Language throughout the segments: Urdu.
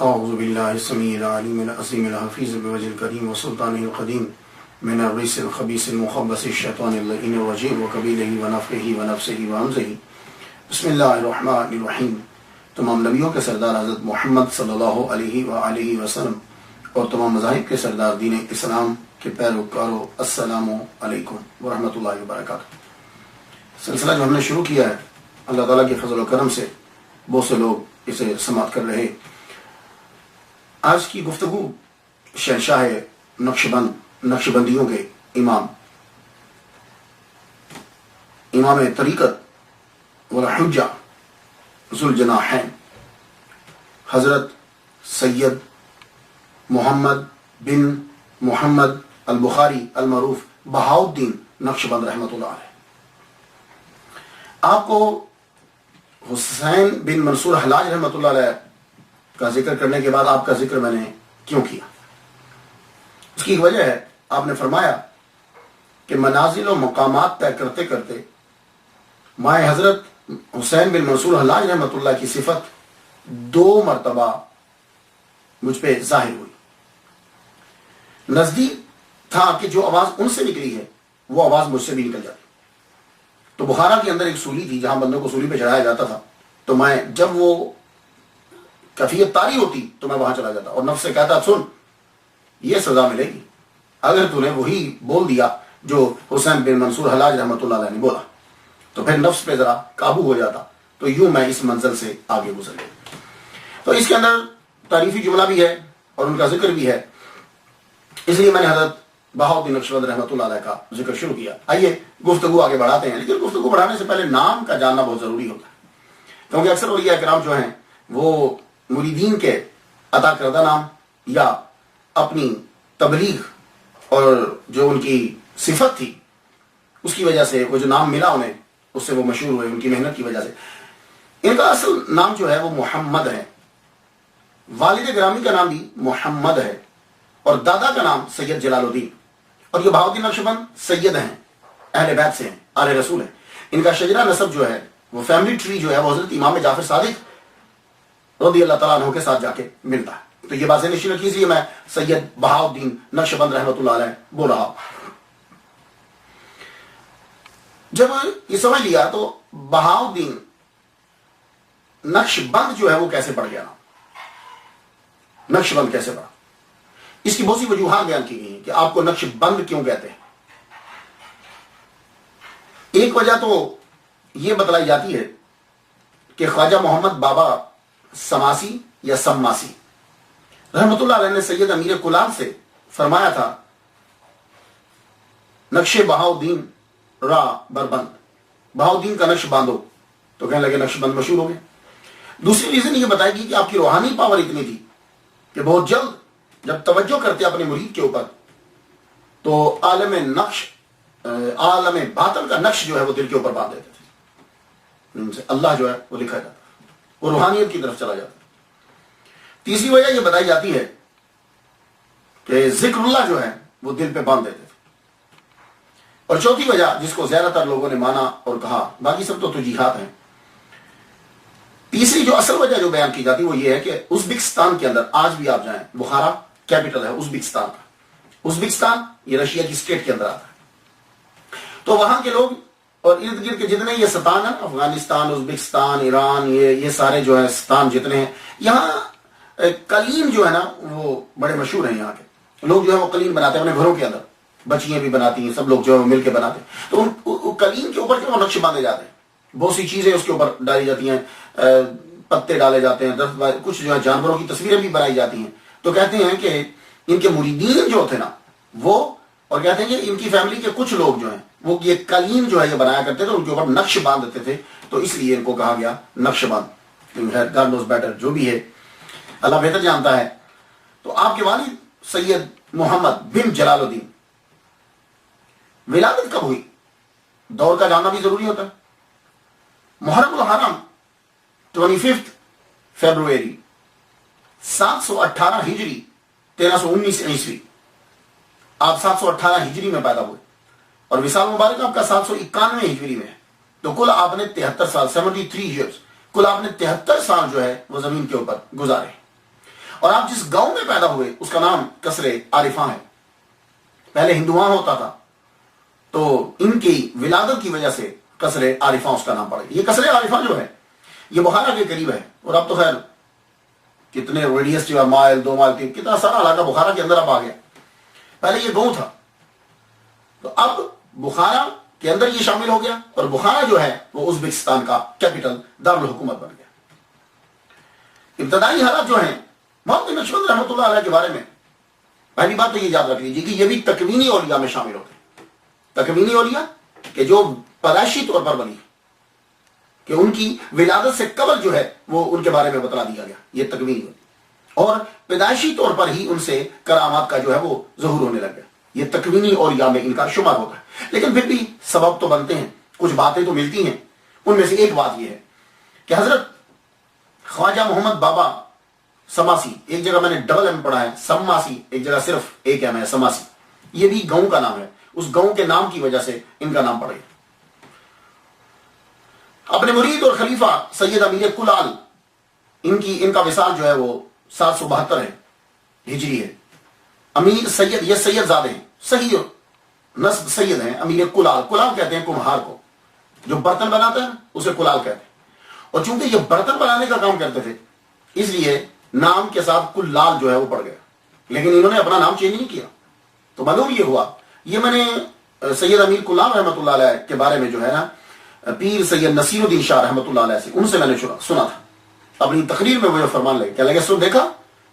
اعوذ باللہ السمیع العلیم العظیم الحفیظ بوجہ الکریم وسلطانہ القدیم من الرجس الخبیث المخبث الشیطان اللعین الرجیم وقبیلہ ونفخہ ونفسہ وہمزہ. بسم اللہ الرحمن الرحیم. تمام نبیوں کے سردار حضرت محمد صلی اللہ علیہ وآلہ وسلم اور تمام مذاہب کے سردار دین اسلام کے پیروکاروں، السلام علیکم ورحمۃ اللہ وبرکاتہ. سلسلہ جو ہم نے شروع کیا ہے، اللہ تعالیٰ کے فضل و کرم سے بہت سے لوگ اسے سماعت کر رہے. آج کی گفتگو شہنشاہ نقشبندیوں کے امام طریقت والحجہ ذوالجناحین حضرت سید محمد بن محمد البخاری المعروف بہاؤالدین نقشبند رحمۃ اللہ علیہ. آپ کو حسین بن منصور حلاج رحمۃ اللہ علیہ کا ذکر کرنے کے بعد آپ کا ذکر میں نے کیوں کیا؟ اس کی ایک وجہ ہے، آپ نے فرمایا کہ منازل و مقامات طے کرتے کرتے مائے حضرت حسین بن منصور حلاج رحمۃ اللہ کی صفت 2 مرتبہ مجھ پہ ظاہر ہوئی. نزدیک تھا کہ جو آواز ان سے نکلی ہے وہ آواز مجھ سے بھی نکل جاتی. تو بخارا کے اندر ایک سولی تھی جہاں بندوں کو سولی پہ چڑھایا جاتا تھا، تو میں جب وہ کیفیت طاری ہوتی تو میں وہاں چلا جاتا اور نفس سے کہتا، سن یہ سزا ملے گی اگر تو نے وہی بول دیا جو حسین بن منصور حلاج رحمۃ اللہ علیہ نے بولا. تو پھر نفس پہ ذرا قابو ہو جاتا، تو یوں میں اس منزل سے آگے گزر گیا. تو اس کے اندر تعریفی جملہ بھی ہے اور ان کا ذکر بھی ہے، اس لیے میں نے حضرت بہاؤالدین نقشبند رحمۃ اللہ علیہ کا ذکر شروع کیا. آئیے گفتگو آگے بڑھاتے ہیں، لیکن گفتگو بڑھانے سے پہلے نام کا جاننا بہت ضروری ہوتا ہے، کیونکہ اکثر اولیاء کرام جو ہیں وہ مریدین کے عطا کردہ نام یا اپنی تبلیغ اور جو ان کی صفت تھی اس کی وجہ سے وہ جو نام ملا انہیں، اس سے وہ مشہور ہوئے ان کی محنت کی وجہ سے. ان کا اصل نام جو ہے وہ محمد ہے. والد گرامی کا نام بھی محمد ہے اور دادا کا نام سید جلال الدین. اور یہ بہاؤالدین نقشبند سید ہیں، اہل بیت سے ہیں، آل رسول ہیں. ان کا شجرہ نسب جو ہے وہ فیملی ٹری جو ہے وہ حضرت امام جعفر صادق رضی اللہ تعالیٰ عنہ کے ساتھ جا کے ملتا ہے. تو یہ بات نشین رکھی، اس لیے میں سید بہاؤالدین نقشبند رحمۃ اللہ علیہ بول رہا ہوں. جب یہ سمجھ لیا تو بہاؤالدین نقشبند جو ہے وہ کیسے پڑ گیا، نقشبند کیسے پڑا؟ اس کی بہت سی وجوہات بیان کی گئی ہیں کہ آپ کو نقشبند کیوں کہتے ہیں. ایک وجہ تو یہ بتلائی جاتی ہے کہ خواجہ محمد بابا سماسی یا سماسی رحمۃ اللہ علیہ نے سید امیر کلاب سے فرمایا تھا، نقش بہاؤالدین را بربند، بہاؤالدین کا نقش باندھو. تو کہنے لگے نقش بند مشہور ہو گئے. دوسری ریزن یہ بتائے گی کہ آپ کی روحانی پاور اتنی تھی کہ بہت جلد جب توجہ کرتے اپنے مرید کے اوپر تو عالم باطن کا نقش جو ہے وہ دل کے اوپر باندھ دیتے تھے، ان سے اللہ جو ہے وہ لکھا جاتا، وہ روحانیت کی طرف چلا جاتا. تیسری وجہ یہ بتائی جاتی ہے کہ ذکر اللہ جو ہے وہ دل پہ باندھ دیتے تھے. اور چوتھی وجہ جس کو زیادہ تر لوگوں نے مانا اور کہا، باقی سب تو تجیحات ہیں، تیسری جو اصل وجہ جو بیان کی جاتی وہ یہ ہے کہ ازبکستان کے اندر آج بھی آپ جائیں، بخارا کیپٹل ہے ازبکستان کا. ازبکستان یہ رشیا کی اسٹیٹ کے اندر آتا ہے. تو وہاں کے لوگ اور ارد گرد کے جتنے یہ ستان ہیں، افغانستان، ازبکستان، ایران، یہ سارے جو ہے ستان جتنے ہیں، یہاں قلیم جو ہے نا وہ بڑے مشہور ہیں. یہاں کے لوگ جو ہے وہ قلیم بناتے ہیں اپنے گھروں کے اندر، بچیاں بھی بناتی ہیں، سب لوگ جو ہے مل کے بناتے ہیں. تو ان قلیم کے اوپر جو نقش باندھے جاتے ہیں، بہت سی چیزیں اس کے اوپر ڈالی جاتی ہیں، پتے ڈالے جاتے ہیں، کچھ جو ہے جانوروں کی تصویریں بھی بنائی جاتی ہیں. تو کہتے ہیں کہ ان کے مریدین جو تھے نا وہ، اور کہتے ہیں کہ ان کی فیملی کے کچھ لوگ جو ہیں وہ یہ قلیم جو ہے یہ بنایا کرتے تھے، ان کے اوپر نقش باندھ دیتے تھے، تو اس لیے ان کو کہا گیا نقش باندھ. God knows better، جو بھی ہے اللہ بہتر جانتا ہے. تو آپ کے والد سید محمد بن جلال الدین، ولادت کب ہوئی دور کا جاننا بھی ضروری ہوتا ہے. محرم الحرام 25 فیبروری 718 ہجری 1319 عیسوی، آپ 718 ہجری میں پیدا ہوئے اور وصال مبارک آپ کا 791 ہجری میں ہے. تو کل آپ نے 73 سال 73 ایئرس کل آپ نے 73 سال جو ہے وہ زمین کے اوپر گزارے. اور آپ جس گاؤں میں پیدا ہوئے اس کا نام قصر عارفاں ہے. پہلے ہندواں ہوتا تھا تو ان کی ولادت کی وجہ سے قصر عارفاں اس کا نام پڑا. یہ قصر عارفاں جو ہے یہ بخارا کے قریب ہے. اور اب تو خیر کتنے ریڈیس جو مائل 2 مائل کتنا سارا علاقہ بخارا کے اندر اب آ گیا. پہلے یہ گاؤں تھا تو اب بخارا کے اندر یہ شامل ہو گیا اور بخارا جو ہے وہ ازبکستان کا کیپٹل دارالحکومت بن گیا. ابتدائی حالات جو ہیں محمد بن نقشبند رحمۃ اللہ علیہ کے بارے میں پہلی بات تو یہ یاد رکھ لیجیے کہ یہ بھی تکوینی اولیاء میں شامل ہوتے ہیں. تکوینی اولیاء کہ جو پیدائشی طور پر بنی کہ ان کی ولادت سے قبل جو ہے وہ ان کے بارے میں بتلا دیا گیا, یہ تکوینی ہوتی. اور پیدائشی طور پر ہی ان سے کرامات کا جو ہے وہ ظہور ہونے لگ گیا. یہ تکوینی اولیاء میں ان کا شمار ہوتا ہے. لیکن پھر بھی سبب تو بنتے ہیں, کچھ باتیں تو ملتی ہیں. ان میں سے ایک بات یہ ہے کہ حضرت خواجہ محمد بابا سماسی, ایک جگہ میں نے ڈبل ایم پڑھا ہے سماسی, ایک جگہ صرف ایک ایم ہے سماسی, یہ بھی گاؤں کا نام ہے. اس گاؤں کے نام کی وجہ سے ان کا نام پڑے. اپنے مرید اور خلیفہ سید امیر کلال ان کا وصال جو ہے وہ 772 ہے ہجری ہے. امیر سید, یہ سید زادے ہیں, صحیح نسب سید ہیں. امیر کلال, کلال کہتے ہیں کمہار کو, جو برتن بناتا ہے اسے کلال کہتے ہیں. اور چونکہ یہ برتن بنانے کا کام کرتے تھے اس لیے نام کے ساتھ کلال جو ہے وہ پڑ گیا. لیکن انہوں نے اپنا نام چینج نہیں کیا. تو معلوم یہ ہوا, یہ میں نے سید امیر کلال رحمۃ اللہ علیہ کے بارے میں جو ہے نا پیر سید نصیر الدین شاہ رحمۃ اللہ علیہ سے ان سے میں نے سنا تھا. اپنی تقریر میں وہ جو فرمان لگے کیا لگے, سن دیکھا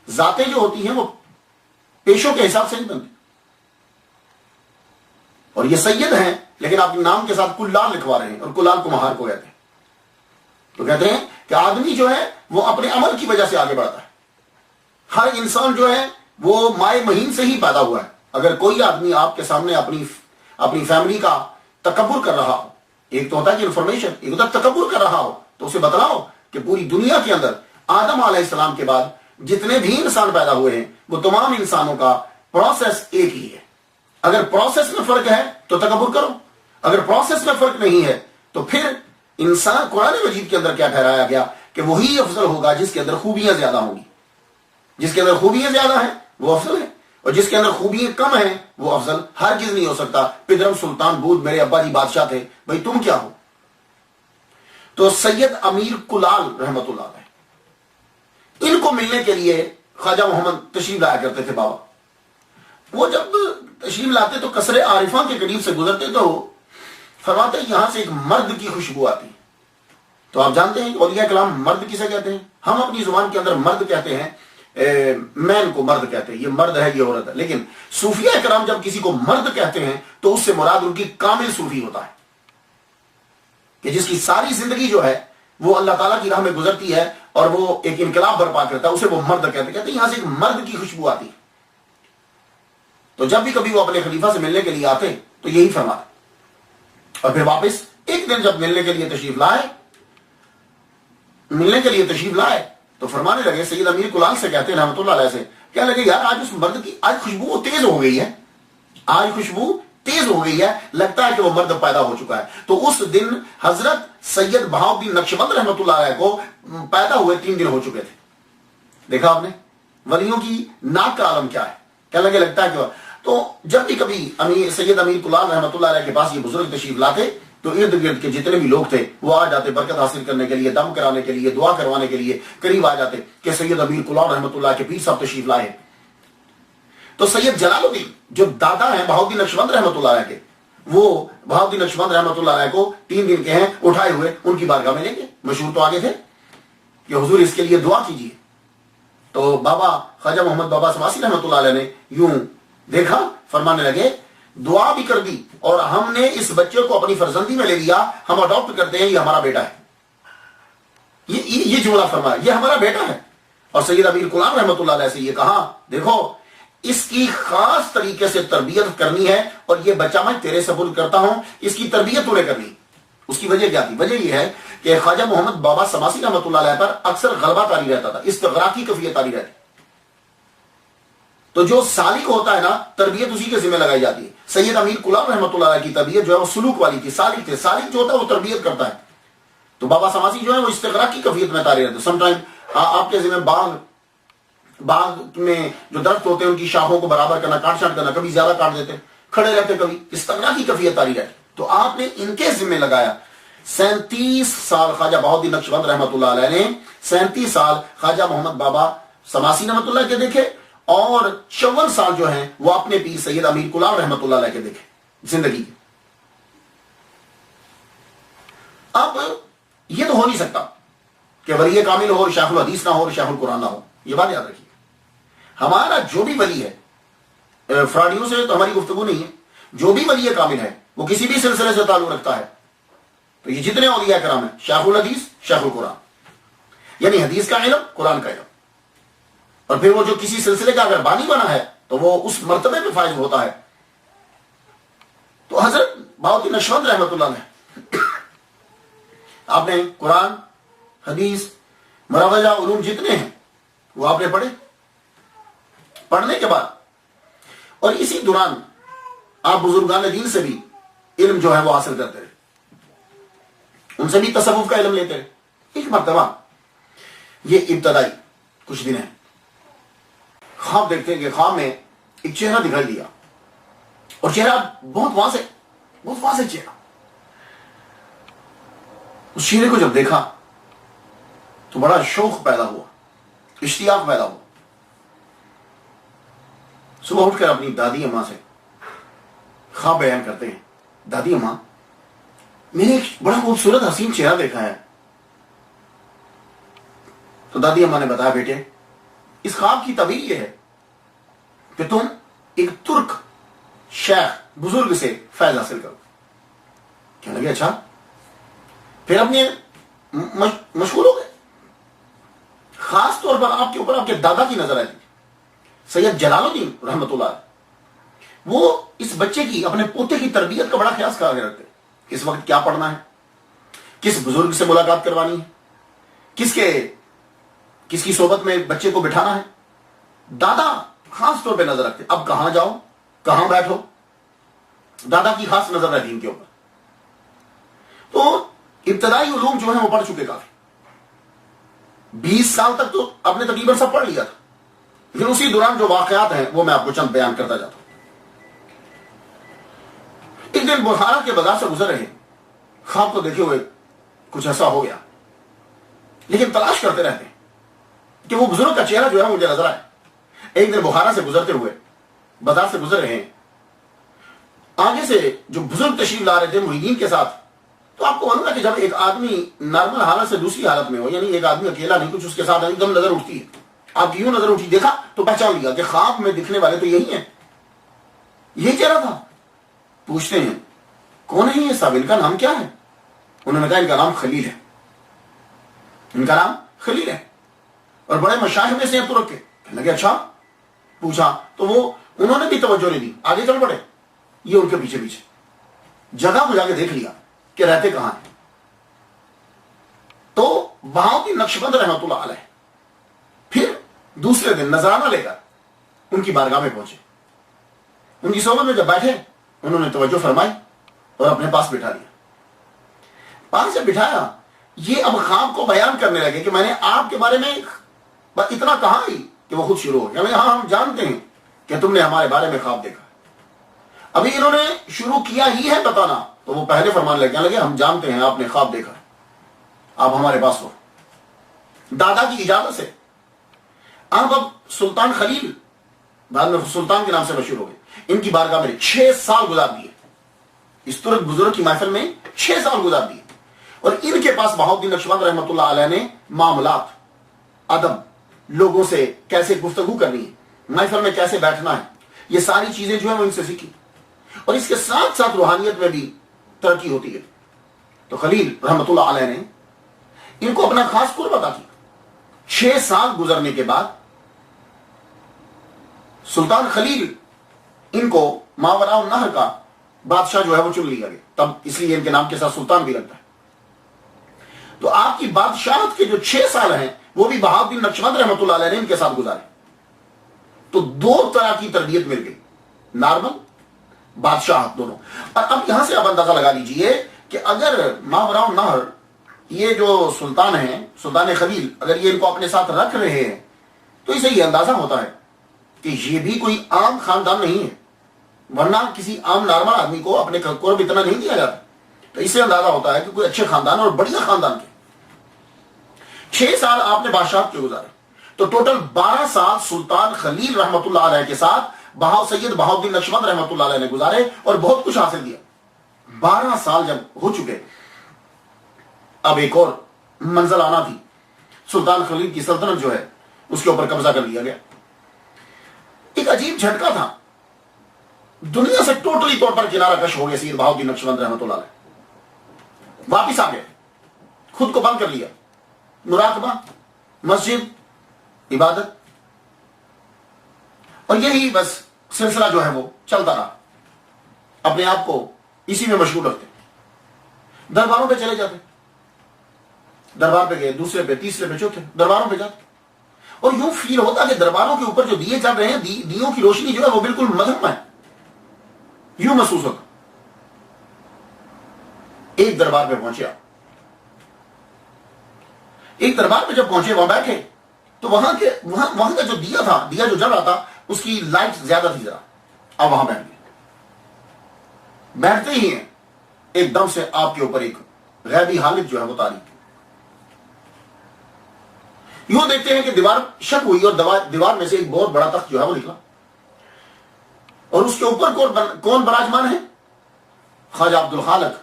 ذاتیں جو ہوتی ہیں وہ پیشوں کے حساب سے نہیں بنتی. اور یہ سید ہیں لیکن آپ نام کے ساتھ کلال لکھوا رہے ہیں اور کلال کمہار کو کہتے ہیں. تو کہتے ہیں کہ آدمی جو ہے وہ اپنے عمل کی وجہ سے آگے بڑھتا ہے. ہر انسان جو ہے وہ مائع مہین سے ہی پیدا ہوا ہے. اگر کوئی آدمی آپ کے سامنے اپنی فیملی کا تکبر کر رہا ہو, ایک تو ہوتا ہے کہ انفارمیشن, ایک ہوتا ہے تکبر کر رہا ہو, تو اسے بتلاؤ کہ پوری دنیا کے اندر آدم علیہ السلام کے بعد جتنے بھی انسان پیدا ہوئے ہیں وہ تمام انسانوں کا پروسیس ایک ہی ہے. اگر پروسیس میں فرق ہے تو تکبر کرو, اگر پروسیس میں فرق نہیں ہے تو پھر انسان, قرآن مجید کے اندر کیا ٹھہرایا گیا کہ وہی افضل ہوگا جس کے اندر خوبیاں زیادہ ہوں گی. جس کے اندر خوبیاں زیادہ ہیں وہ افضل ہے, اور جس کے اندر خوبیاں کم ہیں وہ افضل ہرگز نہیں ہو سکتا. پدرم سلطان بود میرے ابا جی بادشاہ تھے, بھائی تم کیا ہو. تو سید امیر کلال رحمت اللہ علیہ ان کو ملنے کے لیے خواجہ محمد تشریف لایا کرتے تھے. بابا وہ جب تشریف لاتے تو قصر عارفاں کے قریب سے گزرتے تو فرماتے یہاں سے ایک مرد کی خوشبو آتی. تو آپ جانتے ہیں اولیاء کلام مرد کسے کہتے ہیں. ہم اپنی زبان کے اندر مرد کہتے ہیں, مین کو مرد کہتے ہیں, یہ مرد ہے یہ عورت ہے. لیکن صوفیہ کرام جب کسی کو مرد کہتے ہیں تو اس سے مراد ان کی کامل صوفی ہوتا ہے کہ جس کی ساری زندگی جو ہے وہ اللہ تعالیٰ کی راہ میں گزرتی ہے اور وہ ایک انقلاب برپا کرتا ہے, اسے وہ مرد کہتے ہیں یہاں سے ایک مرد کی خوشبو آتی ہے. تو جب بھی کبھی وہ اپنے خلیفہ سے ملنے کے لیے آتے تو یہی فرماتے. اور پھر واپس ایک دن جب ملنے کے لیے تشریف لائے تو فرمانے لگے, سید امیر کلال سے کہتے ہیں رحمۃ اللہ علیہ سے, کیا لگے یار آج اس مرد کی آج خوشبو تیز ہو گئی ہے, آج خوشبو تیز ہو گئی ہے, لگتا ہے کہ وہ مرد پیدا ہو چکا ہے. تو اس دن حضرت سید بہاؤالدین نقشبند رحمۃ اللہ علیہ کو پیدا ہوئے 3 دن ہو چکے تھے. دیکھا آپ نے ولیوں کی ناک کا عالم کیا ہے. کیا لگتا ہے کہ تو جب بھی کبھی سید امیر کلال رحمۃ اللہ علیہ کے پاس یہ بزرگ تشریف لاتے تو ارد گرد کے جتنے بھی لوگ تھے وہ آ جاتے برکت حاصل کرنے کے لیے, دم کرانے کے لیے, دعا کروانے کے لیے قریب آ جاتے کہ سید امیر کلال رحمۃ اللہ کے پیر صاحب تشریف لائے. تو سید جلال الدین جو دادا ہیں بہاؤالدین نقشبند رحمۃ اللہ علیہ کے, وہ بہاؤالدین نقشبند رحمۃ اللہ علیہ کو 3 دن کے ہیں اٹھائے ہوئے ان کی بارگاہ میں لیں گے. مشہور تو آگے تھے کہ حضور اس کے لیے دعا کیجیے. تو بابا خواجہ محمد بابا سماسی رحمۃ اللہ علیہ نے یوں دیکھا, فرمانے لگے دعا بھی کر دی اور ہم نے اس بچے کو اپنی فرزندی میں لے لیا, ہم اڈاپٹ کرتے ہیں, یہ ہمارا بیٹا ہے. یہ جملہ فرمایا, یہ ہمارا بیٹا ہے. اور سید امیر کلال رحمۃ اللہ علیہ سے یہ کہا, دیکھو اس کی خاص طریقے سے تربیت کرنی ہے اور یہ بچہ میں تیرے سپرد کرتا ہوں, اس کی تربیت تو نے کرنی. اس کی وجہ کیا تھی؟ وجہ یہ ہے کہ خواجہ محمد بابا سماسی رحمۃ اللہ علیہ پر اکثر غلبہ طاری رہتا تھا, استغراقی کیفیت طاری رہتی. تو جو سالک ہوتا ہے نا تربیت اسی کے ذمہ لگائی جاتی ہے. سید امیر کلال رحمۃ اللہ علیہ کی تربیت جو ہے وہ سلوک والی تھی, سالک تھے. سالک جو ہوتا ہے وہ تربیت کرتا ہے. تو بابا سماسی جو ہے وہ استغراقی کیفیت میں طاری رہتے. سم ٹائم آپ کے ذمہ باغ باغ میں جو درخت ہوتے ہیں ان کی شاخوں کو برابر کرنا، کاٹ چھانٹ کرنا، کبھی زیادہ کاٹ دیتے، کھڑے رہتے، کبھی استغنا کی کیفیت تاری رہتی. تو آپ نے ان کے ذمہ لگایا. 37 سال خواجہ بہاؤالدین نقشبند رحمۃ اللہ علیہ نے 37 سال خواجہ محمد بابا سماسی رحمۃ اللہ کے دیکھے، اور 54 سال جو ہیں وہ اپنے پیر سید امیر کلام رحمۃ اللہ علیہ کے دیکھے زندگی کے. اب یہ تو ہو نہیں سکتا کہ ولی کامل ہو اور شیخ الحدیث نہ ہو اور شیخ القرآن نہ ہو. یہ بات یاد رکھیے. ہمارا جو بھی ولی ہے، فراڈیوں سے تو ہماری گفتگو نہیں ہے، جو بھی ولی کامل ہے وہ کسی بھی سلسلے سے تعلق رکھتا ہے. تو یہ جتنے اولیاء کرام ہیں، شیخ الحدیث، شیخ القرآن، یعنی حدیث کا علم، قرآن کا علم. اور پھر وہ جو کسی سلسلے کا اگر بانی بنا ہے تو وہ اس مرتبے پہ فائز ہوتا ہے. تو حضرت بہاؤالدین نقشبند رحمۃ اللہ علیہ، آپ نے قرآن، حدیث، مروجہ علوم جتنے ہیں وہ آپ نے پڑھے. پڑھنے کے بعد اور اسی دوران آپ بزرگان دین سے بھی علم جو ہے وہ حاصل کرتے رہے، ان سے بھی تصوف کا علم لیتے رہے. ایک مرتبہ یہ ابتدائی کچھ دن ہے، خواب دیکھتے ہیں کہ خواب میں ایک چہرہ دکھائی دیا، اور چہرہ بہت واضح چہرہ. اس چہرے کو جب دیکھا تو بڑا شوق پیدا ہوا، اشتیاق پیدا ہوا. صبح اٹھ کر اپنی دادی اماں سے خواب بیان کرتے ہیں، دادی اماں میں نے ایک بڑا خوبصورت حسین چہرہ دیکھا ہے. تو دادی اماں نے بتایا، بیٹے اس خواب کی تعبیر یہ ہے کہ تم ایک ترک شیخ بزرگ سے فیض حاصل کرو. کہنے لگے اچھا. پھر اپنے مشغول ہو گئے. خاص طور پر آپ کے اوپر آپ کے دادا کی نظر آئی، سید جلال الدین رحمۃ اللہ. وہ اس بچے کی، اپنے پوتے کی تربیت کا بڑا خیال کر رکھتے. اس وقت کیا پڑھنا ہے، کس بزرگ سے ملاقات کروانی ہے، کس کی صحبت میں بچے کو بٹھانا ہے. دادا خاص طور پہ نظر رکھتے، اب کہاں جاؤ، کہاں بیٹھو. دادا کی خاص نظر رہتی ان کے اوپر. تو ابتدائی علوم جو ہیں وہ پڑھ چکے کافی. 20 سال تک تو آپ نے تقریباً سب پڑھ لیا تھا. لیکن اسی دوران جو واقعات ہیں وہ میں آپ کو چند بیان کرتا جاتا ہوں. ایک دن بخارا کے بازار سے گزر رہے، خواب کو دیکھے ہوئے کچھ ایسا ہو گیا، لیکن تلاش کرتے رہتے کہ وہ بزرگ کا چہرہ جو ہے مجھے نظر آئے. ایک دن بخارا سے گزرتے ہوئے بازار سے گزر رہے ہیں، آگے سے جو بزرگ تشریف لا رہے تھے مریدین کے ساتھ. تو آپ کو معلوم ہے کہ جب ایک آدمی نارمل حالت سے دوسری حالت میں ہو، یعنی ایک آدمی اکیلا نہیں، کچھ اس کے ساتھ ایک دم نظر اٹھتی ہے. آپ کی یوں نظر اٹھی، دیکھا تو پہچان لیا کہ خواب میں دکھنے والے تو یہی ہیں، یہی چہرہ تھا. پوچھتے ہیں کون ہے یہ صاحب، ان کا نام کیا ہے؟ انہوں نے کہا ان کا نام خلیل ہے. ان کا نام خلیل ہے، اور بڑے مشاہد میں سے ہیں ترک کے. کہنے لگے اچھا. پوچھا تو وہ انہوں نے بھی توجہ نہیں دی، آگے چل پڑے. یہ ان کے پیچھے جگہ کو جا کے دیکھ لیا کہ رہتے کہاں ہیں. تو بہاؤالدین نقشبند رحمۃ اللہ علیہ پھر دوسرے دن نذرانہ لے کر ان کی بارگاہ میں پہنچے. ان کی صحبت میں جب بیٹھے انہوں نے توجہ فرمائی اور اپنے پاس بٹھا لیا. پاس جب بٹھایا، یہ اب خواب کو بیان کرنے لگے کہ میں نے آپ کے بارے میں اتنا کہا ہی کہ وہ خود شروع ہو گیا. ہاں ہم جانتے ہیں کہ تم نے ہمارے بارے میں خواب دیکھا. ابھی انہوں نے شروع کیا ہی ہے بتانا تو وہ پہلے فرمانے لگے ہم جانتے ہیں آپ نے خواب دیکھا، آپ ہمارے پاس ہو. دادا کی اجازت سے آپ اب سلطان خلیل، بعد میں سلطان کے نام سے مشہور ہو گئے، ان کی بارگاہ میں 6 سال گزار دیے. اس ترک بزرگ کی محفل میں 6 سال گزار دیے. اور ان کے پاس بہاؤالدین نقشبند رحمۃ اللہ علیہ نے معاملات، ادب، لوگوں سے کیسے گفتگو کرنی ہے، محفل میں کیسے بیٹھنا ہے، یہ ساری چیزیں جو ہیں وہ ان سے سیکھی. اور اس کے ساتھ ساتھ روحانیت میں بھی ترقی ہوتی ہے. تو خلیل رحمۃ اللہ علیہ نے ان کو اپنا خاص قرب عطا کیا. 6 سال گزرنے کے بعد سلطان خلیل ان کو ماوراء النہر کا بادشاہ جو ہے وہ چن لیا گیا. تب اس لیے ان کے نام کے ساتھ سلطان بھی لگتا ہے. تو آپ کی بادشاہت کے جو 6 سال ہیں وہ بھی بہاؤالدین نقشبند رحمۃ اللہ علیہ نے ان کے ساتھ گزارے. تو 2 طرح کی تربیت مل گئی، نارمل، بادشاہت، دونوں. اور اب یہاں سے آپ اندازہ لگا لیجئے کہ اگر ماوراء النہر یہ جو سلطان ہیں، سلطان خلیل، اگر یہ ان کو اپنے ساتھ رکھ رہے ہیں تو اسے یہ اندازہ ہوتا ہے کہ یہ بھی کوئی عام خاندان نہیں ہے، ورنہ کسی عام نارمل آدمی کو اپنے قرب اتنا نہیں دیا جاتا. تو اس سے اندازہ ہوتا ہے کہ کوئی اچھے خاندان اور بڑھیا خاندان کے. 6 سال آپ نے بادشاہت کے گزارے، تو ٹوٹل 12 سال سلطان خلیل رحمت اللہ علیہ کے ساتھ سید بہاؤالدین نقشبند رحمت اللہ علیہ نے گزارے اور بہت کچھ حاصل کیا. 12 سال جب ہو چکے، اب ایک اور منزل آنا تھی. سلطان خلیل کی سلطنت جو ہے اس کے اوپر قبضہ کر لیا گیا. ایک عجیب جھٹکا تھا، دنیا سے ٹوٹلی طور پر کنارہ کش ہو گئے سید بہاؤالدین نقشبند رحمت اللہ علیہ. واپس آ گئے، خود کو بند کر لیا، مراقبہ، مسجد، عبادت، اور یہی بس سلسلہ جو ہے وہ چلتا رہا. اپنے آپ کو اسی میں مشغول رکھتے. درباروں پہ چلے جاتے، دربار پہ گئے، دوسرے پہ، تیسرے پہ، چوتھے، درباروں پہ جاتے، اور یوں فیل ہوتا کہ درباروں کے اوپر جو دیے چل رہے ہیں، دیوں کی روشنی جو ہے وہ بالکل مدھم ہے. یوں محسوس ہوتا. ایک دربار پہ پہنچے آپ، ایک دربار پہ جب پہنچے، وہاں بیٹھے، تو وہاں کا جو دیا تھا، دیا جو جل رہا تھا، اس کی لائٹ زیادہ تھی ذرا. اب وہاں بیٹھ گئے. بیٹھتے ہی ہیں ایک دم سے آپ کے اوپر ایک غیبی حالت جو ہے وہ طاری. یوں دیکھتے ہیں کہ دیوار شک ہوئی اور دیوار میں سے ایک بہت بڑا تخت جو ہے وہ نکلا، اور اس کے اوپر کون براجمان ہے؟ خواجہ عبدالخالق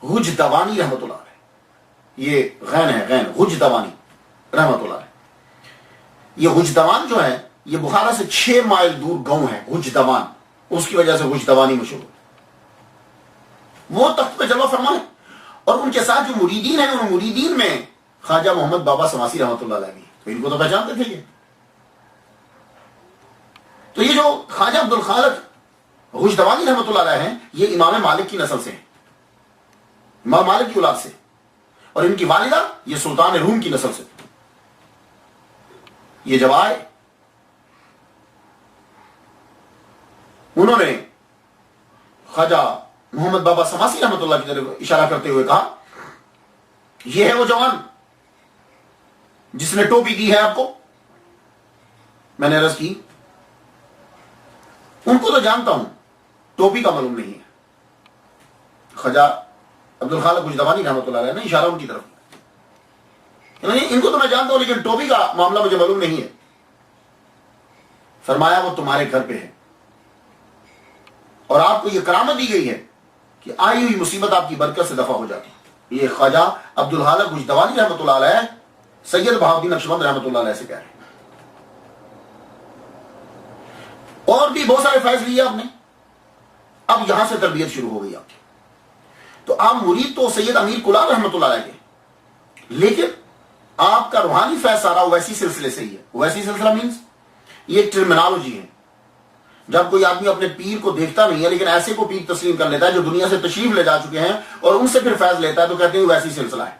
حجدوانی رحمت اللہ علیہ. یہ غین ہے، غین، حجدوانی رحمت اللہ علیہ. یہ حجدوان جو ہے یہ بخارا سے 6 مائل دور گاؤں ہے حجدوان، اس کی وجہ سے حجدوانی مشہور. وہ تخت پہ جلوہ فرما ہے، اور ان کے ساتھ جو مریدین ہیں، ان مریدین میں خواجہ محمد بابا سماسی رحمت اللہ علیہ بھی. تو ان کو تو پہچانتے تھے یہ. تو یہ جو خواجہ عبدالخالق حجدوانی رحمت اللہ علیہ ہیں، یہ امام مالک کی نسل سے ہیں، امام مالک کی اولاد سے، اور ان کی والدہ یہ سلطان روم کی نسل سے. یہ جب آئے، انہوں نے خواجہ محمد بابا سماسی رحمت اللہ کی طرف اشارہ کرتے ہوئے کہا، یہ ہے وہ جوان جس نے ٹوپی دی ہے آپ کو. میں نے عرض کی، ان کو تو جانتا ہوں، ٹوپی کا معلوم نہیں ہے. خواجہ عبدالخالق حجدوانی رحمت اللہ علیہ نے اشارہ ان کی طرف، ان کو تو میں جانتا ہوں لیکن ٹوپی کا معاملہ مجھے معلوم نہیں ہے. فرمایا وہ تمہارے گھر پہ ہے، اور آپ کو یہ کرامت دی گئی ہے کہ آئی ہوئی مصیبت آپ کی برکت سے دفع ہو جاتی. یہ خواجہ عبدالخالق حجدوانی رحمت اللہ علیہ سید بہاؤالدین نقشبند رحمت اللہ علیہ سے کہہ رہے ہیں. اور بھی بہت سارے فیض لیے آپ نے. اب یہاں سے تربیت شروع ہو گئی آپ کی. تو آپ مرید تو سید امیر کلال رحمت اللہ علیہ کے، لیکن آپ کا روحانی فیض سارا ویسی سلسلے سے ہی ہے. ویسی سلسلہ مینز یہ ایک ٹرمینالوجی ہے. جب کوئی آدمی اپنے پیر کو دیکھتا نہیں ہے لیکن ایسے کو پیر تسلیم کر لیتا ہے جو دنیا سے تشریف لے جا چکے ہیں اور ان سے پھر فیض لیتا ہے، تو کہتے ہیں ویسی سلسلہ ہے.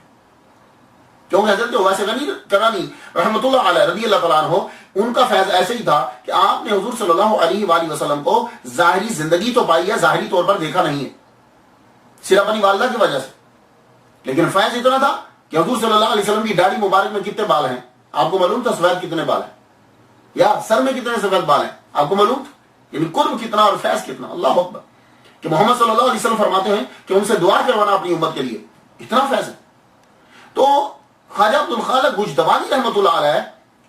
کیونکہ حضرت ویسے غنی کرانی رحمت اللہ علیہ رضی اللہ تعالیٰ عنہ، ان کا فیض ایسے ہی تھا کہ آپ نے حضور صلی اللہ علیہ وآلہ وسلم کو ظاہری زندگی تو پائی ہے، ظاہری طور پر دیکھا نہیں ہے صرف اپنی والدہ کی وجہ سے، لیکن فیض اتنا تھا کہ حضور صلی اللہ علیہ وسلم کی داڑھی مبارک میں کتنے بال ہیں آپ کو معلوم تھا؟ سفید کتنے بال ہیں؟ یا سر میں کتنے سفید بال ہیں آپ کو معلوم تھا؟ یعنی قرب کتنا اور فیض کتنا. اللہ اکبر. کہ محمد صلی اللہ علیہ وسلم فرماتے ہیں کہ ان سے دعا کروانا اپنی امت کے لیے، اتنا فیض ہے. تو خواجہ عبدالخالق حجدوانی رحمت اللہ علیہ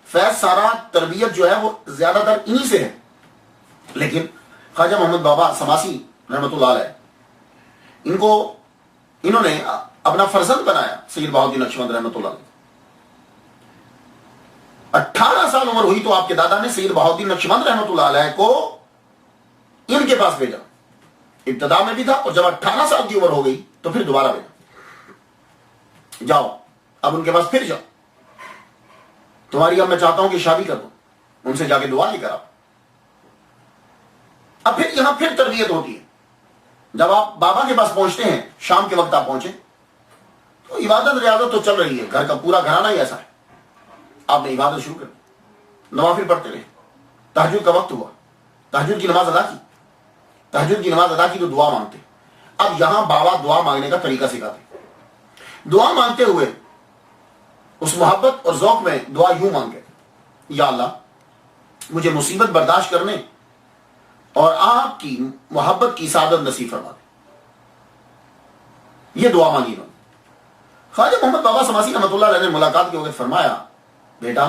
فیض سارا تربیت جو ہے وہ زیادہ تر انہی سے ہے. لیکن خواجہ محمد بابا سماسی رحمت اللہ علیہ، انہوں نے اپنا فرزند بنایا سید بہاؤالدین نقشبند رحمت اللہ علیہ. 18 سال عمر ہوئی تو آپ کے دادا نے سید بہاؤالدین نقشبند رحمت اللہ علیہ کو ان کے پاس بھیجا. ابتدا میں بھی تھا، اور جب 18 سال کی عمر ہو گئی تو پھر دوبارہ بھیجا، جاؤ اب ان کے پاس پھر جاؤ، تمہاری اب میں چاہتا ہوں کہ شادی کر دوں. ان سے جا کے دعا لے کر آپ. اب پھر یہاں پھر تربیت ہوتی ہے. جب آپ بابا کے پاس پہنچتے ہیں، شام کے وقت آپ پہنچے تو عبادت ریاضت تو چل رہی ہے، گھر کا پورا گھرانہ ہی ایسا ہے. آپ نے عبادت شروع کر دی، نوافل پڑھتے رہے. تہجد کا وقت ہوا، تہجد کی نماز ادا کی. تہجد کی نماز ادا کی تو دعا مانگتے. اب یہاں بابا دعا مانگنے کا طریقہ سکھاتے. دعا مانگتے ہوئے اس محبت اور ذوق میں دعا یوں مانگے، یا اللہ مجھے مصیبت برداشت کرنے اور آپ کی محبت کی سعادت نصیب فرما دے. یہ دعا مانگی انہوں نے. خواجہ محمد بابا سماسی رحمۃ اللہ علیہ نے ملاقات کے وقت فرمایا بیٹا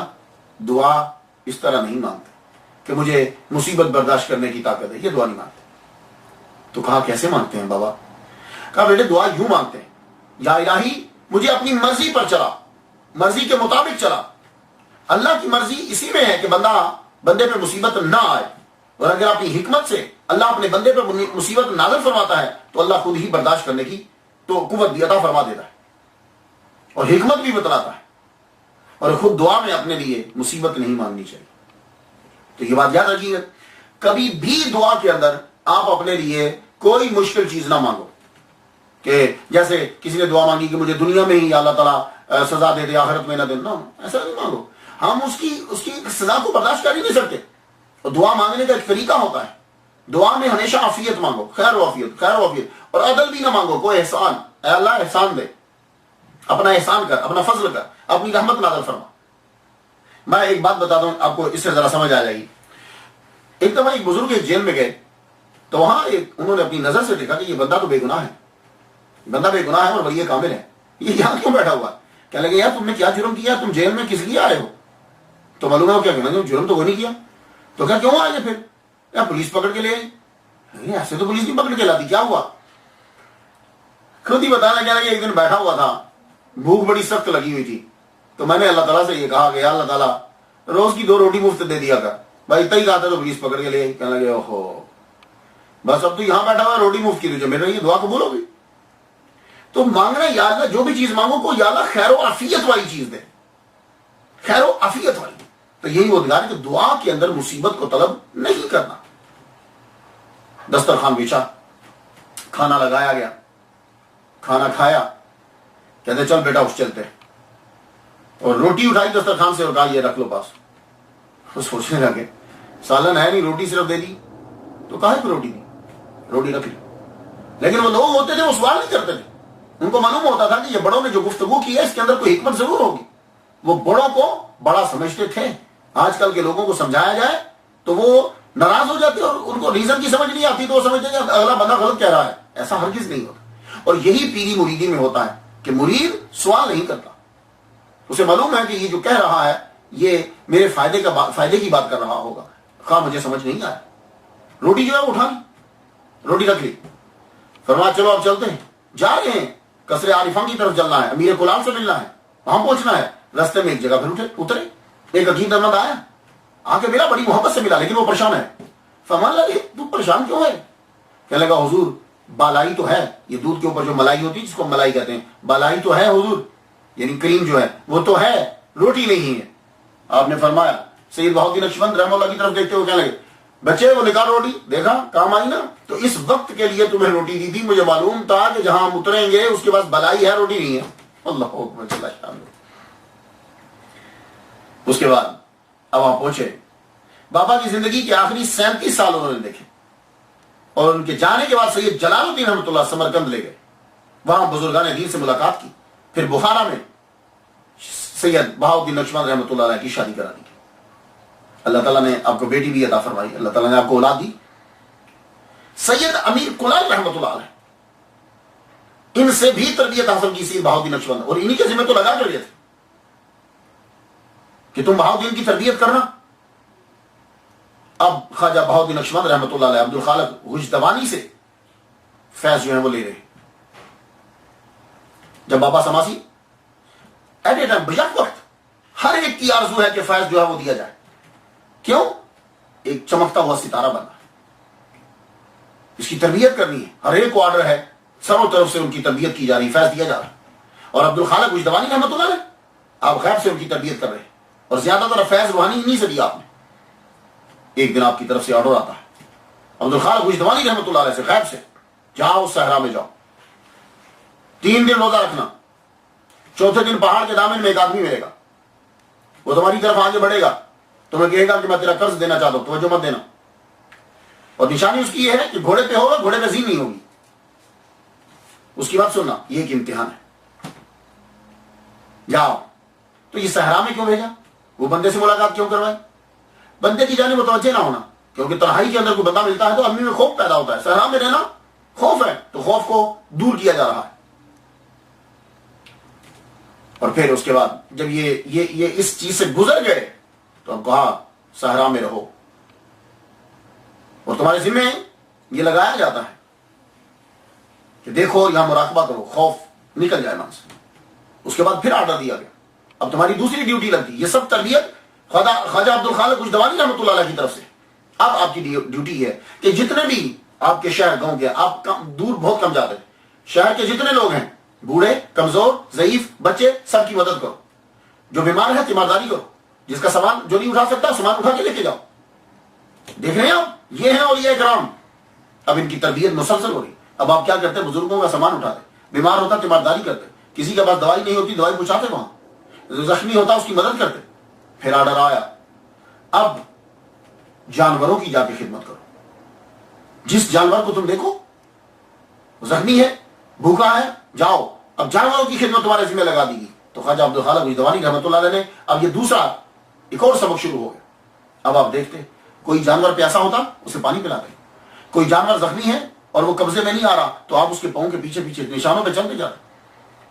دعا اس طرح نہیں مانگتے کہ مجھے مصیبت برداشت کرنے کی طاقت ہے, یہ دعا نہیں مانگتے. تو کہا کیسے مانگتے ہیں بابا؟ کہا بیٹے دعا یوں مانگتے ہیں یا الہی مجھے اپنی مرضی پر چلا, مرضی کے مطابق چلا. اللہ کی مرضی اسی میں ہے کہ بندے پہ مصیبت نہ آئے, اور اگر اپنی حکمت سے اللہ اپنے بندے پہ مصیبت نازل فرماتا ہے تو اللہ خود ہی برداشت کرنے کی تو قوت بھی عطا فرما دیتا ہے اور حکمت بھی بتلاتا ہے. اور خود دعا میں اپنے لیے مصیبت نہیں مانگنی چاہیے. تو یہ بات یاد رکھیے, کبھی بھی دعا کے اندر آپ اپنے لیے کوئی مشکل چیز نہ مانگو کہ جیسے کسی نے دعا مانگی کہ مجھے دنیا میں ہی اللہ تعالیٰ سزا دے دے آخرت میں نہ دے. نہ, ایسا نہیں مانگو. ہم اس کی سزا کو برداشت کر ہی نہیں سکتے. اور دعا مانگنے کا ایک طریقہ ہوتا ہے. دعا میں ہمیشہ عافیت مانگو, خیر و عافیت, خیر و عافیت. اور عدل بھی نہ مانگو, کوئی احسان, اے اللہ احسان دے, اپنا احسان کر, اپنا فضل کر, اپنی رحمت نازل فرما. میں ایک بات بتا دوں آپ کو, اس سے ذرا سمجھ آ جائے گی. ایک دفعہ ایک بزرگ ایک جیل میں گئے تو وہاں انہوں نے اپنی نظر سے دیکھا کہ یہ بندہ تو بے گناہ ہے, بندہ بے گناہ ہے اور ولی کامل ہے, یہ یہاں کیوں بیٹھا ہوا ہے؟ کہنے لگے یار تم نے کیا جرم کیا, تم جیل میں کس لیے آئے ہو؟ تو معلوم ہے وہ کیا کہنا, جرم تو وہ نہیں کیا. تو کیا کیوں آئے پھر؟ یا پولیس پکڑ کے لے آئی؟ ایسے تو پولیس نہیں پکڑ کے لاتی, کیا ہوا؟ خود ہی بتانا کہہ لگے ایک دن بیٹھا ہوا تھا, بھوک بڑی سخت لگی ہوئی تھی, تو میں نے اللہ تعالیٰ سے یہ کہا کہ اللہ تعالیٰ روز کی 2 روٹی مفت دے دیا کر. بھائی اتنا ہی کہا تھا تو پولیس پکڑ کے لے آئی. کہنے لگے اوہو بس اب تو یہاں بیٹھا ہوا روٹی مفت کی تجھے, میرے یہ دعا قبول ہوگی. تو مانگنا یا اللہ جو بھی چیز مانگو کو یا اللہ خیر و عافیت والی چیز دے, خیر و عافیت والی. تو یہی وہ دعا ہے کہ دعا کے اندر مصیبت کو طلب نہیں کرنا. دسترخوان بچھا, کھانا لگایا گیا, کھانا کھایا, کہتے چل بیٹا اٹھ چلتے, اور روٹی اٹھائی دسترخوان سے اور کہا یہ رکھ لو پاس. وہ سوچنے لگے سالن ہے نہیں, روٹی صرف دے دی, تو کہا کہ روٹی نہیں, روٹی رکھ لی. لیکن وہ لوگ ہوتے تھے وہ سوال نہیں کرتے تھے, ان کو معلوم ہوتا تھا کہ یہ بڑوں نے جو گفتگو کی ہے اس کے اندر کوئی حکمت ضرور ہوگی. وہ بڑوں کو بڑا سمجھتے تھے. آج کل کے لوگوں کو سمجھایا جائے تو وہ ناراض ہو جاتے اور ان کو ریزن کی سمجھ نہیں آتی, تو وہ سمجھتے کہ اگلا بندہ غلط کہہ رہا ہے. ایسا ہرگز نہیں ہوتا. اور یہی پیری مریدی میں ہوتا ہے کہ مرید سوال نہیں کرتا, اسے معلوم ہے کہ یہ جو کہہ رہا ہے یہ میرے فائدے کی بات کر رہا ہوگا, خواہ مجھے سمجھ نہیں آیا. روٹی جو ہے اٹھا لی, روٹی رکھ لی, فرمایا چلو اب چلتے ہیں. جا رہے ہیں قصر عارفان کی طرف چلنا ہے, امیر کلال سے ملنا ہے, وہاں پہنچنا ہے. رستے میں ایک جگہ پھر اترے, ایک عقید احمد آیا, آ کے ملا, بڑی محبت سے ملا, لیکن وہ پریشان ہے. فرمان لگے تو پریشان کیوں ہے؟ کہنے لگا حضور بالائی تو ہے, یہ دودھ کے اوپر جو ملائی ہوتی ہے جس کو ملائی کہتے ہیں, بالائی تو ہے حضور, یعنی کریم جو ہے وہ تو ہے, روٹی نہیں ہے. آپ نے فرمایا, سید بہاؤالدین نقشبند رحمہ اللہ کی طرف دیکھتے ہوئے کہنے لگے بچے وہ نکال روٹی, دیکھا کام آئی نا, تو اس وقت کے لیے تمہیں روٹی دی تھی, مجھے معلوم تھا کہ جہاں ہم اتریں گے اس کے پاس بلائی ہے, روٹی نہیں ہے. اللہ اکبر. اس کے بعد اب آپ پہنچے, بابا کی زندگی کے آخری 37 سال انہوں نے دیکھے, اور ان کے جانے کے بعد سید جلال الدین رحمۃ اللہ سمرقند لے گئے, وہاں بزرگان دین سے ملاقات کی. پھر بخارا میں سید بہاؤالدین نقشبند رحمۃ اللہ علیہ کی شادی کرا دی. اللہ تعالیٰ نے آپ کو بیٹی بھی عطا فرمائی, اللہ تعالیٰ نے آپ کو اولاد دی. سید امیر کلال رحمۃ اللہ علیہ, ان سے بھی تربیت حاصل کی سید بہاؤالدین نقشبند, اور انہی کے ذمہ تو لگا کر لیے تھے کہ تم بہاؤالدین کی تربیت کرنا. اب خواجہ بہاؤالدین نقشبند رحمۃ اللہ علیہ عبد الخالق غجدوانی سے فیض جو ہے وہ لے رہے. جب بابا Sammasi at a time back وقت ہر ایک کی آرزو ہے کہ فیض جو ہے وہ دیا جائے. کیوں؟ ایک چمکتا ہوا ستارہ بننا, اس کی تربیت کرنی ہے. ہر ایک کو آرڈر ہے, سروں طرف سے ان کی تربیت کی جا رہی, فیض دیا جا رہا ہے. اور عبد الخالق غجدوانی رحمۃ اللہ علیہ آپ غیب سے ان کی تربیت کر رہے ہیں, اور زیادہ تر فیض روحانی انہی سے دیا آپ نے. ایک دن آپ کی طرف سے آرڈر آتا ہے عبد الخالق غجدوانی رحمۃ اللہ علیہ سے, غیب سے, جاؤ اس صحرا میں جاؤ, 3 دن روزہ رکھنا, چوتھے دن پہاڑ کے دامن میں ایک آدمی ملے گا, وہ تمہاری طرف آگے بڑھے گا, تمہیں کہے گا کہ میں تیرا قرض دینا چاہتا ہوں, توجہ مت دینا. اور نشانی اس کی یہ ہے کہ گھوڑے پہ ہوگا, گھوڑے پہ زین نہیں ہوگی. اس کی بات سننا, یہ ایک امتحان ہے. جاؤ. تو یہ صحرا میں کیوں بھیجا؟ وہ بندے سے ملاقات کیوں کروائے؟ بندے کی جانب متوجہ نہ ہونا، کیونکہ تنہائی کے اندر کوئی بندہ ملتا ہے تو آدمی میں خوف پیدا ہوتا ہے، صحرا میں رہنا خوف ہے، تو خوف کو دور کیا جا رہا ہے۔ اور پھر اس کے بعد جب یہ اس چیز سے گزر گئے تو اب کہا صحرا میں رہو، اور تمہارے ذمہ یہ لگایا جاتا ہے کہ دیکھو یہاں مراقبہ کرو، خوف نکل جائے من سے۔ اس کے بعد پھر آرڈر دیا گیا، اب تمہاری دوسری ڈیوٹی لگتی، یہ سب تربیت خواجہ عبدالخالق کچھدوانی رحمۃ اللہ علیہ کی طرف سے۔ اب آپ کی ڈیوٹی ہے کہ جتنے بھی آپ کے شہر گاؤں کے، آپ دور بہت کم جاتے ہیں، شہر کے جتنے لوگ ہیں، بوڑھے، کمزور، ضعیف، بچے، سب کی مدد کرو، جو بیمار ہے تیمارداری کرو، جس کا سامان جو نہیں اٹھا سکتا سامان اٹھا کے لے کے جاؤ۔ دیکھ رہے ہیں آپ، یہ ہیں اولیاء کرام۔ اب ان کی تربیت مسلسل ہو رہی۔ اب آپ کیا کرتے ہیں؟ بزرگوں کا سامان اٹھاتے، بیمار ہوتا تیمارداری کرتے، کسی کے پاس دوائی نہیں ہوتی دوائی پہنچاتے وہاں، زخمی ہوتا اس کی مدد کرتے۔ پھر آرڈر آیا، اب جانوروں کی جا کے خدمت کرو، جس جانور کو تم دیکھو زخمی ہے، بھوکا ہے، جاؤ۔ اب جانوروں کی خدمت تمہارے ذمہ لگا دی گئی۔ تو خواجہ عبدالخالق کچھدوانی رحمۃ اللہ علیہ نے اب یہ دوسرا ایک اور سبق شروع ہو گیا۔ اب آپ دیکھتے کوئی جانور پیاسا ہوتا اسے پانی پلاتے، کوئی جانور زخمی ہے اور وہ قبضے میں نہیں آ رہا تو آپ اس کے پاؤں کے پیچھے پیچھے نشانوں پہ چلتے جاتے،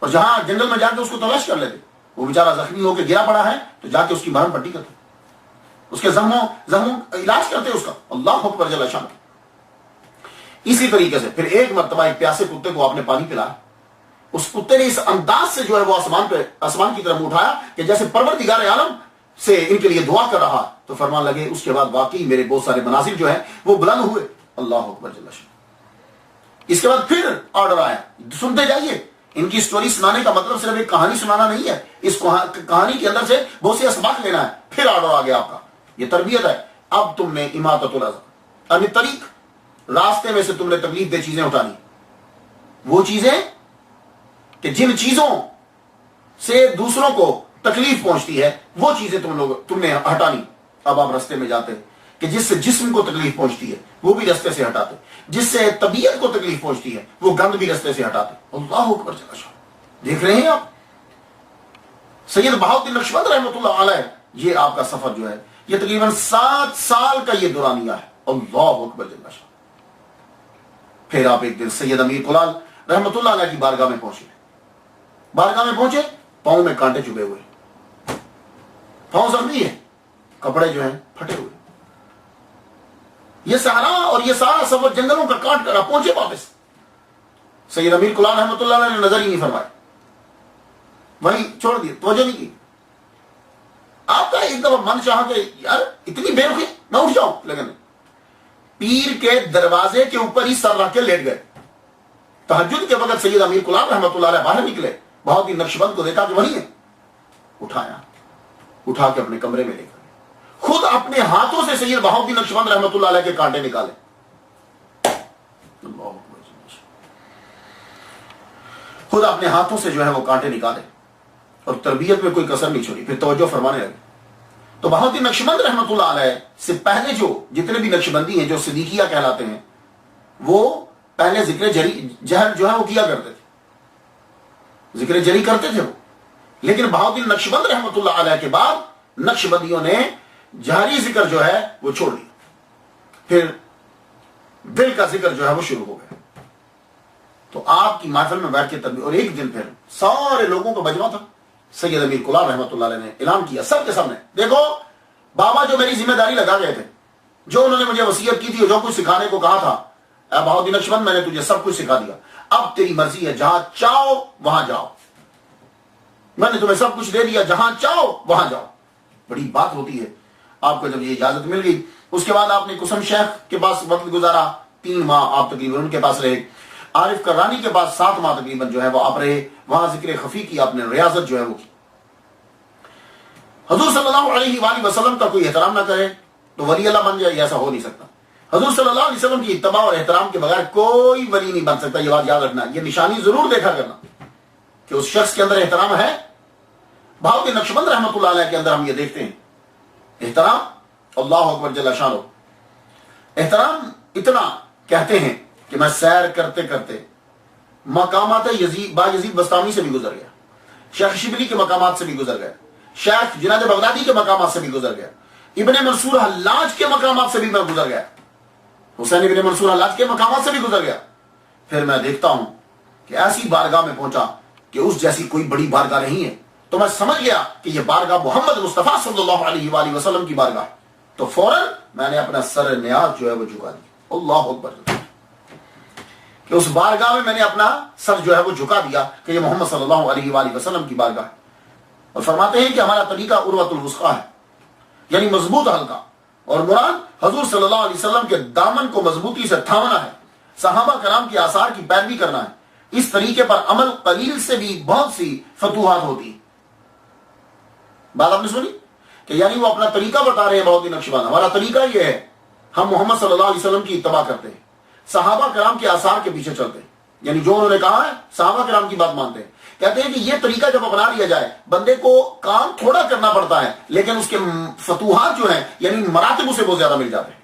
اور جہاں جنگل میں جا کے اس کو تلاش کر لیتے، وہ بیچارہ زخمی ہو کے گرا پڑا ہے تو جا کے اس کی مرہم پٹی کرتے، اس کے زخموں علاج کرتے اس کا۔ اللہ اکبر جل شان۔ اسی طریقے سے پھر ایک مرتبہ ایک پیاسے کتے کو آپ نے پانی پلایا، اس کتے نے اس انداز سے جو ہے وہ آسمان کی طرف اٹھایا کہ جیسے پروردگار عالم سے ان کے لیے دعا کر رہا، تو فرمان لگے اس کے بعد واقعی میرے بہت سارے مناظر جو ہیں وہ بلند ہوئے۔ اللہ اکبر جل شان۔ اس کے بعد پھر آرڈر آیا، سنتے جائیے، ان کی سٹوری سنانے کا مطلب صرف ایک کہانی سنانا نہیں ہے، اس کہانی کے اندر سے بہت سے اسباق لینا ہے۔ پھر آرڈر آ گیا آپ کا، یہ تربیت ہے۔ اب تم نے اماطۃ الاذى عن الطریق، راستے میں سے تم نے تکلیف دہ چیزیں اٹھانی، وہ چیزیں کہ جن چیزوں سے دوسروں کو تکلیف پہنچتی ہے وہ چیزیں تم نے ہٹانی۔ اب آپ راستے میں جاتے کہ جس سے جسم کو تکلیف پہنچتی ہے وہ بھی راستے سے ہٹاتے، جس سے طبیعت کو تکلیف پہنچتی ہے وہ گند بھی راستے سے ہٹاتے۔ اللہ اکبر جل شان۔ دیکھ رہے ہیں آپ، سید بہاؤالدین نقشبند رحمۃ اللہ علیہ، یہ آپ کا سفر جو ہے یہ تقریباً 7 سال کا یہ دورانیہ ہے۔ اللہ اکبر جل شان۔ پھر آپ ایک دن سید امیر کلال رحمۃ اللہ علیہ کی بارگاہ میں پہنچے، بارگاہ میں پہنچے، پاؤں میں کانٹے چبھے ہوئے، پاؤں زخمی ہے، کپڑے جو ہیں پھٹے ہوئے، یہ صحرا اور یہ سارا سفر جنگلوں کا کاٹ کر پہنچے واپس۔ سید امیر کلال رحمۃ اللہ علیہ نے نظر ہی نہیں فرمایا، وہیں چھوڑ دیا، توجہ نہیں کی۔ آپ کا ایک دفعہ من چاہا کہ یار اتنی بے رخی میں اٹھ جاؤں، لیکن پیر کے دروازے کے اوپر ہی سر رکھ کے لیٹ گئے۔ تہجد کے وقت سید امیر کلال رحمۃ اللہ علیہ باہر نکلے، بہاؤالدین نقشبند کو دیکھا کہ وہی ہے، اٹھایا، اٹھا کے اپنے کمرے میں لے کر خود اپنے ہاتھوں سے سید بہاؤالدین نقشبند رحمۃ اللہ علیہ کے کانٹے نکالے۔ خود اپنے ہاتھوں سے جو ہے وہ کانٹے نکالے اور تربیت میں کوئی کسر نہیں چھوڑی۔ پھر توجہ فرمانے لگے۔ تو بہاؤالدین نقشبند رحمۃ اللہ علیہ سے پہلے جو جتنے بھی نقشبندی ہیں جو صدیقیہ کہلاتے ہیں، وہ پہلے ذکر جہر جو ہے وہ کیا کرتے تھے، ذکر جری کرتے تھے وہ، لیکن بہاؤالدین نقشبند رحمۃ اللہ علیہ کے بعد نقشبندیوں نے جہری ذکر جو ہے وہ چھوڑ دیا، پھر دل کا ذکر جو ہے وہ شروع ہو گیا۔ تو آپ کی محفل میں بیٹھ کے تربیت، اور ایک دن پھر سارے لوگوں کو مجمع تھا، سید امیر کلال رحمۃ اللہ علیہ نے اعلان کیا سب کے سامنے، دیکھو بابا جو میری ذمہ داری لگا گئے تھے، جو انہوں نے مجھے وصیت کی تھی اور جو کچھ سکھانے کو کہا تھا، اے بہاؤالدین نقشبند میں نے تجھے سب کچھ سکھا دیا، اب تیری مرضی ہے، جہاں چاہو وہاں جاؤ، میں نے تمہیں سب کچھ دے دیا، جہاں چاہو وہاں جاؤ۔ بڑی بات ہوتی ہے۔ آپ کو جب یہ اجازت مل گئی، اس کے بعد آپ نے قسم شیخ کے پاس وقت گزارا، 3 ماہ آپ تقریباً ان کے پاس رہے، عارف کرانی کے پاس 7 ماہ تقریباً جو ہے وہ آپ رہے، وہاں ذکر خفی کی آپ نے ریاضت جو ہے وہ کی۔ حضور صلی اللہ علیہ وآلہ وسلم کا کوئی احترام نہ کرے تو ولی اللہ بن جائے، ایسا ہو نہیں سکتا۔ حضور صلی اللہ علیہ وسلم کی اتباع اور احترام کے بغیر کوئی ولی نہیں بن سکتا، یہ بات یاد رکھنا، یہ نشانی ضرور دیکھا کرنا کہ اس شخص کے اندر احترام ہے۔ بہاؤالدین نقشبند رحمۃ اللہ علیہ کے اندر ہم یہ دیکھتے ہیں احترام، اللہ اکبر جل شانہ، احترام اتنا کہتے ہیں کہ میں سیر کرتے کرتے مقامات با یزید بستامی سے بھی گزر گیا، شیخ شبلی کے مقامات سے بھی گزر گیا، شیخ جنید بغدادی کے مقامات سے بھی گزر گیا، ابن منصور حلاج کے مقامات سے بھی میں گزر گیا، حسین ابن منصور حلاج کے مقامات سے بھی گزر گیا. پھر میں دیکھتا ہوں کہ ایسی بارگاہ میں پہنچا کہ اس جیسی کوئی بڑی بارگاہ نہیں ہے. تو میں سمجھ گیا کہ یہ بارگاہ محمد مصطفیٰ صلی اللہ علیہ وآلہ وسلم کی بارگاہ. تو فوراً میں نے اپنا سر نیاز جو ہے وہ جھکا دیا. اللہ اکبر. کہ اس بارگاہ میں نے اپنا سر جو ہے وہ جھکا دیا کہ یہ محمد صلی اللہ علیہ وآلہ وسلم کی بارگاہ ہے. اور فرماتے ہیں کہ ہمارا طریقہ عروۃ الوثقیٰ ہے، یعنی مضبوط حلقہ، اور مراد حضور صلی اللہ علیہ وسلم کے دامن کو مضبوطی سے تھامنا ہے، صحابہ کرام کے آثار کی پیروی کرنا ہے. اس طریقے پر عمل قلیل سے بھی بہت سی فتوحات ہوتی ہیں. بات آپ نے سنی کہ یعنی وہ اپنا طریقہ بتا رہے ہیں بہت ہی نقشبند. ہمارا طریقہ یہ ہے، ہم محمد صلی اللہ علیہ وسلم کی اتباع کرتے ہیں، صحابہ کرام کے آثار کے پیچھے چلتے ہیں، یعنی جو انہوں نے کہا ہے صحابہ کرام کی بات مانتے ہیں. کہتے ہیں کہ یہ طریقہ جب اپنا لیا جائے بندے کو کام تھوڑا کرنا پڑتا ہے لیکن اس کے فتوحات جو ہیں یعنی مراتب اسے بہت زیادہ مل جاتے ہیں.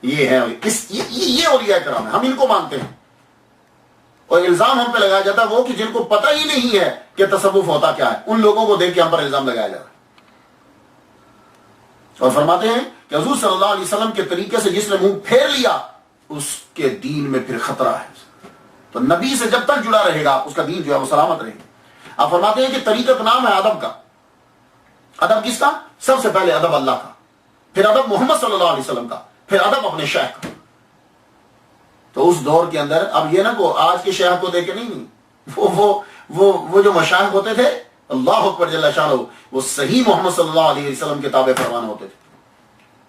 یہ ہے یہ اولیاء کرام ہے، ہم ان کو مانتے ہیں. اور الزام ہم پہ لگایا جاتا ہے وہ کہ جن کو پتہ ہی نہیں ہے کہ تصوف ہوتا کیا ہے، ان لوگوں کو دیکھ کے ہم پر الزام لگایا جاتا ہے. اور فرماتے ہیں کہ حضور صلی اللہ علیہ وسلم کے طریقے سے جس نے منہ پھیر لیا اس کے دین میں پھر خطرہ ہے. تو نبی سے جب تک جڑا رہے گا اس کا دین جو ہے وہ سلامت رہے گا. آپ فرماتے ہیں کہ طریقت نام ہے ادب کا. ادب کس کا؟ سب سے پہلے ادب اللہ کا، پھر ادب محمد صلی اللہ علیہ وسلم کا، پھر ادب اپنے شیخ کا. تو اس دور کے اندر اب یہ نہ کو آج کے شیخ کو دیکھ کے نہیں، وہ جو مشائخ ہوتے تھے اللہ اکبر جل شانہ، وہ صحیح محمد صلی اللہ علیہ وسلم کے تابع فرمان ہوتے تھے.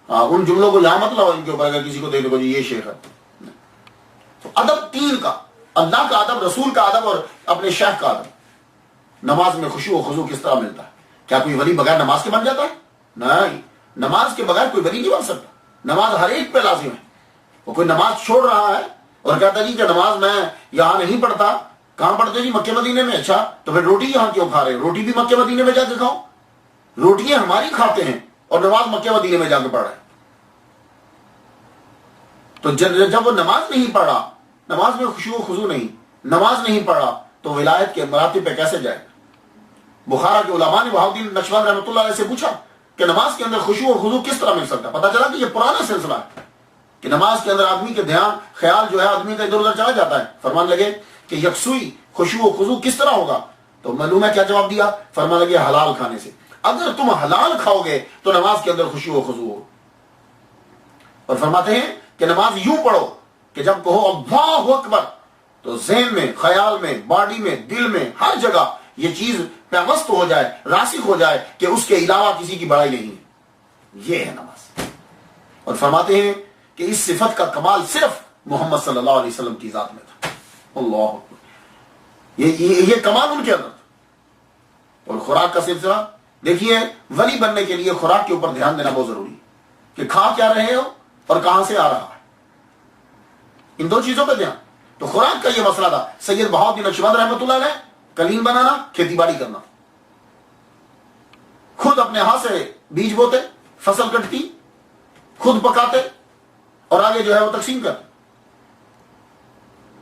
ان جملوں کو یہاں مت لاؤ ان کے اوپر اگر کسی کو دیکھنے کو جی یہ شیخ ہے. تو ادب تین کا، اللہ کا ادب، رسول کا ادب اور اپنے شیخ کا ادب. نماز میں خشوع و خضوع کس طرح ملتا ہے؟ کیا کوئی ولی بغیر نماز کے بن جاتا ہے؟ نہیں، نماز کے بغیر کوئی ولی نہیں بن سکتا. نماز ہر ایک پہ لازم ہے. وہ کوئی نماز چھوڑ رہا ہے اور کہتا جی کہ نماز میں یہاں نہیں پڑھتا، کہاں پڑھتے جی؟ مکے مدینے میں. اچھا تو پھر روٹی یہاں کیوں کھا رہے ہیں؟ روٹی بھی مکے مدینے میں جا کے کھاؤ. روٹیاں ہماری کھاتے ہیں اور نماز مکے مدینے میں جا کے پڑھ رہے ہیں. تو جب وہ نماز نہیں پڑھا، نماز میں خشوع و خضوع نہیں، نماز نہیں پڑھا تو ولایت کے مراتب پہ کیسے جائے؟ بخارا کے علماء نے بہاؤ الدین نقشبند رحمۃ اللہ علیہ سے پوچھا کہ نماز کے اندر خشوع و خضوع کس طرح مل سکتا ہے؟ پتہ چلا کہ یہ پرانا سلسلہ ہے کہ نماز کے اندر آدمی کے دھیان خیال جو ہے آدمی کا ادھر ادھر چلا جاتا ہے. فرمان لگے کہ یکسوئی خشوع و خضوع کس طرح ہوگا؟ تو معلوم ہے کیا جواب دیا؟ فرمان لگے حلال کھانے سے. اگر تم حلال کھاؤ گے تو نماز کے اندر خشوع و خضوع ہو. اور فرماتے ہیں کہ نماز یوں پڑھو کہ جب کہو اللہ اکبر تو ذہن میں، خیال میں، باڈی میں، دل میں، ہر جگہ یہ چیز پیوست ہو جائے، راسخ ہو جائے کہ اس کے علاوہ کسی کی بڑائی نہیں ہے. یہ ہے نماز. اور فرماتے ہیں کہ اس صفت کا کمال صرف محمد صلی اللہ علیہ وسلم کی ذات میں تھا. اللہ اکبر. یہ کمال ان کے اندر تھا. اور خوراک کا سلسلہ دیکھیے، ولی بننے کے لیے خوراک کے اوپر دھیان دینا بہت ضروری ہے کہ کھا کیا رہے ہو اور کہاں سے آ رہا ہے. ان دو چیزوں پہ دھیان. تو خوراک کا یہ مسئلہ تھا. سید بہاؤ الدین نقشبند رحمۃ اللہ علیہ کلیم بنانا، کھیتی باڑی کرنا، خود اپنے ہاتھ سے بیج بوتے، فصل کٹتی، خود پکاتے اور آگے جو ہے وہ تقسیم کرتے.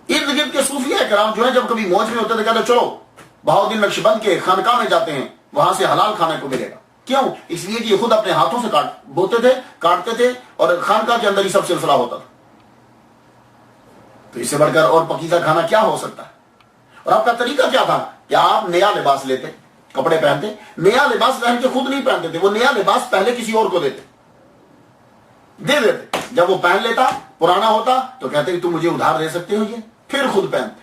ارد گرد کے صوفیہ کرام جو ہے جب کبھی موج میں ہوتے تھے کہتے چلو بہاؤ الدین نقشبند کے خانقاہ میں جاتے ہیں، وہاں سے حلال کھانے کو ملے گا. کیوں؟ اس لیے کہ یہ خود اپنے ہاتھوں سے بوتے تھے، کاٹتے تھے اور خانقاہ کے اندر ہی سب سلسلہ ہوتا تھا. تو اس سے بڑھ کر اور پکیزہ کھانا کیا ہو سکتا ہے؟ اور آپ کا طریقہ کیا تھا کہ آپ نیا لباس لیتے، کپڑے پہنتے، نیا لباس پہن کے خود نہیں پہنتے تھے، وہ نیا لباس پہلے کسی اور کو دے دیتے. جب وہ پہن لیتا، پرانا ہوتا تو کہتے کہ تم مجھے ادھار دے سکتے ہو، یہ پھر خود پہنتے.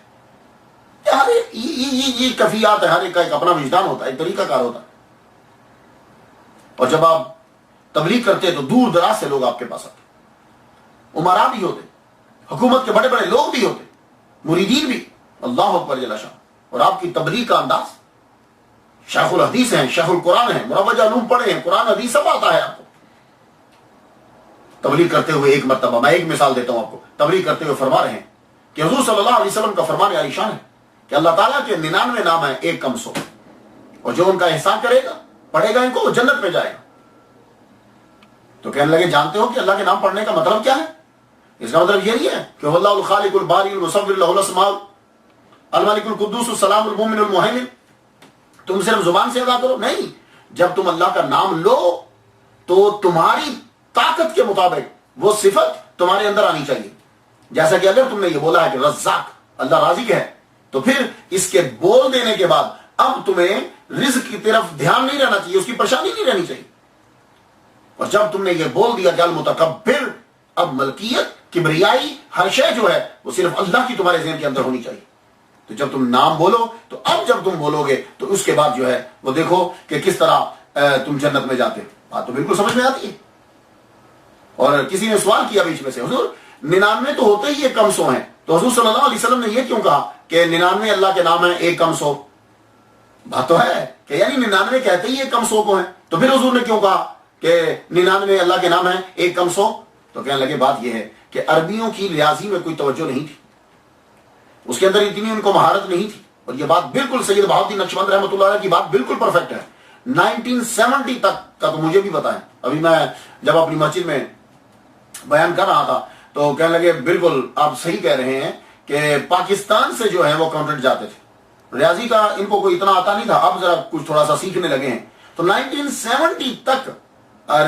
یہ کفیات ہے، ہر ایک کا ایک اپنا وجدان ہوتا ہے، ایک طریقہ کار ہوتا ہے. اور جب آپ تبلیغ کرتے تو دور دراز سے لوگ آپ کے پاس آتے، امراء بھی ہوتے، حکومت کے بڑے بڑے لوگ بھی ہوتے، مریدین بھی. اللہ اکبر جل شان. اور آپ کی تبلیغ کا انداز، شیخ الحدیث ہیں، شیخ القرآن ہیں، مروج علوم پڑھے ہیں، قرآن حدیث سب آتا ہے آپ کو. تبلیغ کرتے ہوئے ایک مرتبہ میں ایک مثال دیتا ہوں آپ کو. تبلیغ کرتے ہوئے فرما رہے ہیں کہ حضور صلی اللہ علیہ وسلم کا فرمان عالی شان ہے کہ اللہ تعالیٰ کے 99 نام ہیں، ایک کم 100، اور جو ان کا احسان کرے گا، پڑھے گا ان کو، وہ جنت میں جائے گا. تو کہنے لگے جانتے ہو کہ اللہ کے نام پڑھنے کا مطلب کیا ہے؟ اس کا مطلب یہ نہیں ہے کہ اللہ الخالق الباری المصور له الاسماء الملک القدوس السلام المؤمن المہیمن، تم صرف زبان سے ادا کرو. نہیں، جب تم اللہ کا نام لو تو تمہاری طاقت کے مطابق وہ صفت تمہارے اندر آنی چاہیے. جیسا کہ اگر تم نے یہ بولا ہے کہ رزاق اللہ رازق ہے، تو پھر اس کے بول دینے کے بعد اب تمہیں رزق کی طرف دھیان نہیں رہنا چاہیے، اس کی پریشانی نہیں رہنی چاہیے. اور جب تم نے یہ بول دیا کہ المتکبر، اب ملکیت، کبریائی، ہر شے جو ہے وہ صرف اللہ کی تمہارے ذہن کے اندر ہونی چاہیے. تو جب تم نام بولو تو اب جب تم بولو گے تو اس کے بعد جو ہے وہ دیکھو کہ کس طرح تم جنت میں جاتے. بات تو بالکل سمجھ میں آتی ہے. اور کسی نے سوال کیا بیچ میں سے، حضور 99 تو ہوتے ہی 1 کم 100 ہیں، تو حضور صلی اللہ علیہ وسلم نے یہ کیوں کہا کہ 99 اللہ کے نام ہیں 1 کم 100؟ بات تو ہے کہ یعنی 99 کہتے ہی 1 کم 100 کو ہیں، تو پھر حضور نے کیوں کہا کہ 99 اللہ کے نام ہیں 1 کم 100؟ تو کہنے لگے بات یہ ہے کہ عربیوں کی ریاضی میں کوئی توجہ نہیں تھی، اس کے اندر اتنی ان کو مہارت نہیں تھی. اور یہ بات بالکل سید بہاؤالدین نقشبند رحمۃ اللہ علیہ کی بات بالکل پرفیکٹ ہے. 1970 تک کا تو مجھے بھی پتا ہے. ابھی میں جب اپنی مسجد میں بیان کر رہا تھا تو کہنے لگے بالکل آپ صحیح کہہ رہے ہیں کہ پاکستان سے جو ہے وہ کانٹریکٹ جاتے تھے، ریاضی کا ان کو کوئی اتنا آتا نہیں تھا، اب ذرا کچھ تھوڑا سا سیکھنے لگے ہیں. تو 1970 تک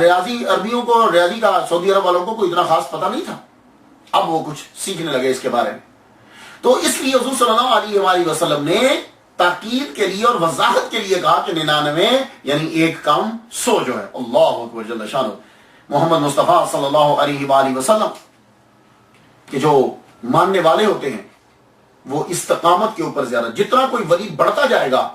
ریاضی، عربیوں کو ریاضی کا سعودی عرب والوں کو کوئی اتنا خاص پتہ نہیں تھا، اب وہ کچھ سیکھنے لگے اس کے بارے میں. تو اس لیے حضور صلی اللہ علیہ وآلہ وسلم نے تاکید کے لیے اور وضاحت کے لیے کہا کہ 99 یعنی 1 کم 100 جو ہے. اللہ اکبر جل شانہ. محمد مصطفیٰ صلی اللہ علیہ وآلہ وسلم کہ جو ماننے والے ہوتے ہیں وہ استقامت کے اوپر زیادہ، جتنا کوئی ولی بڑھتا جائے گا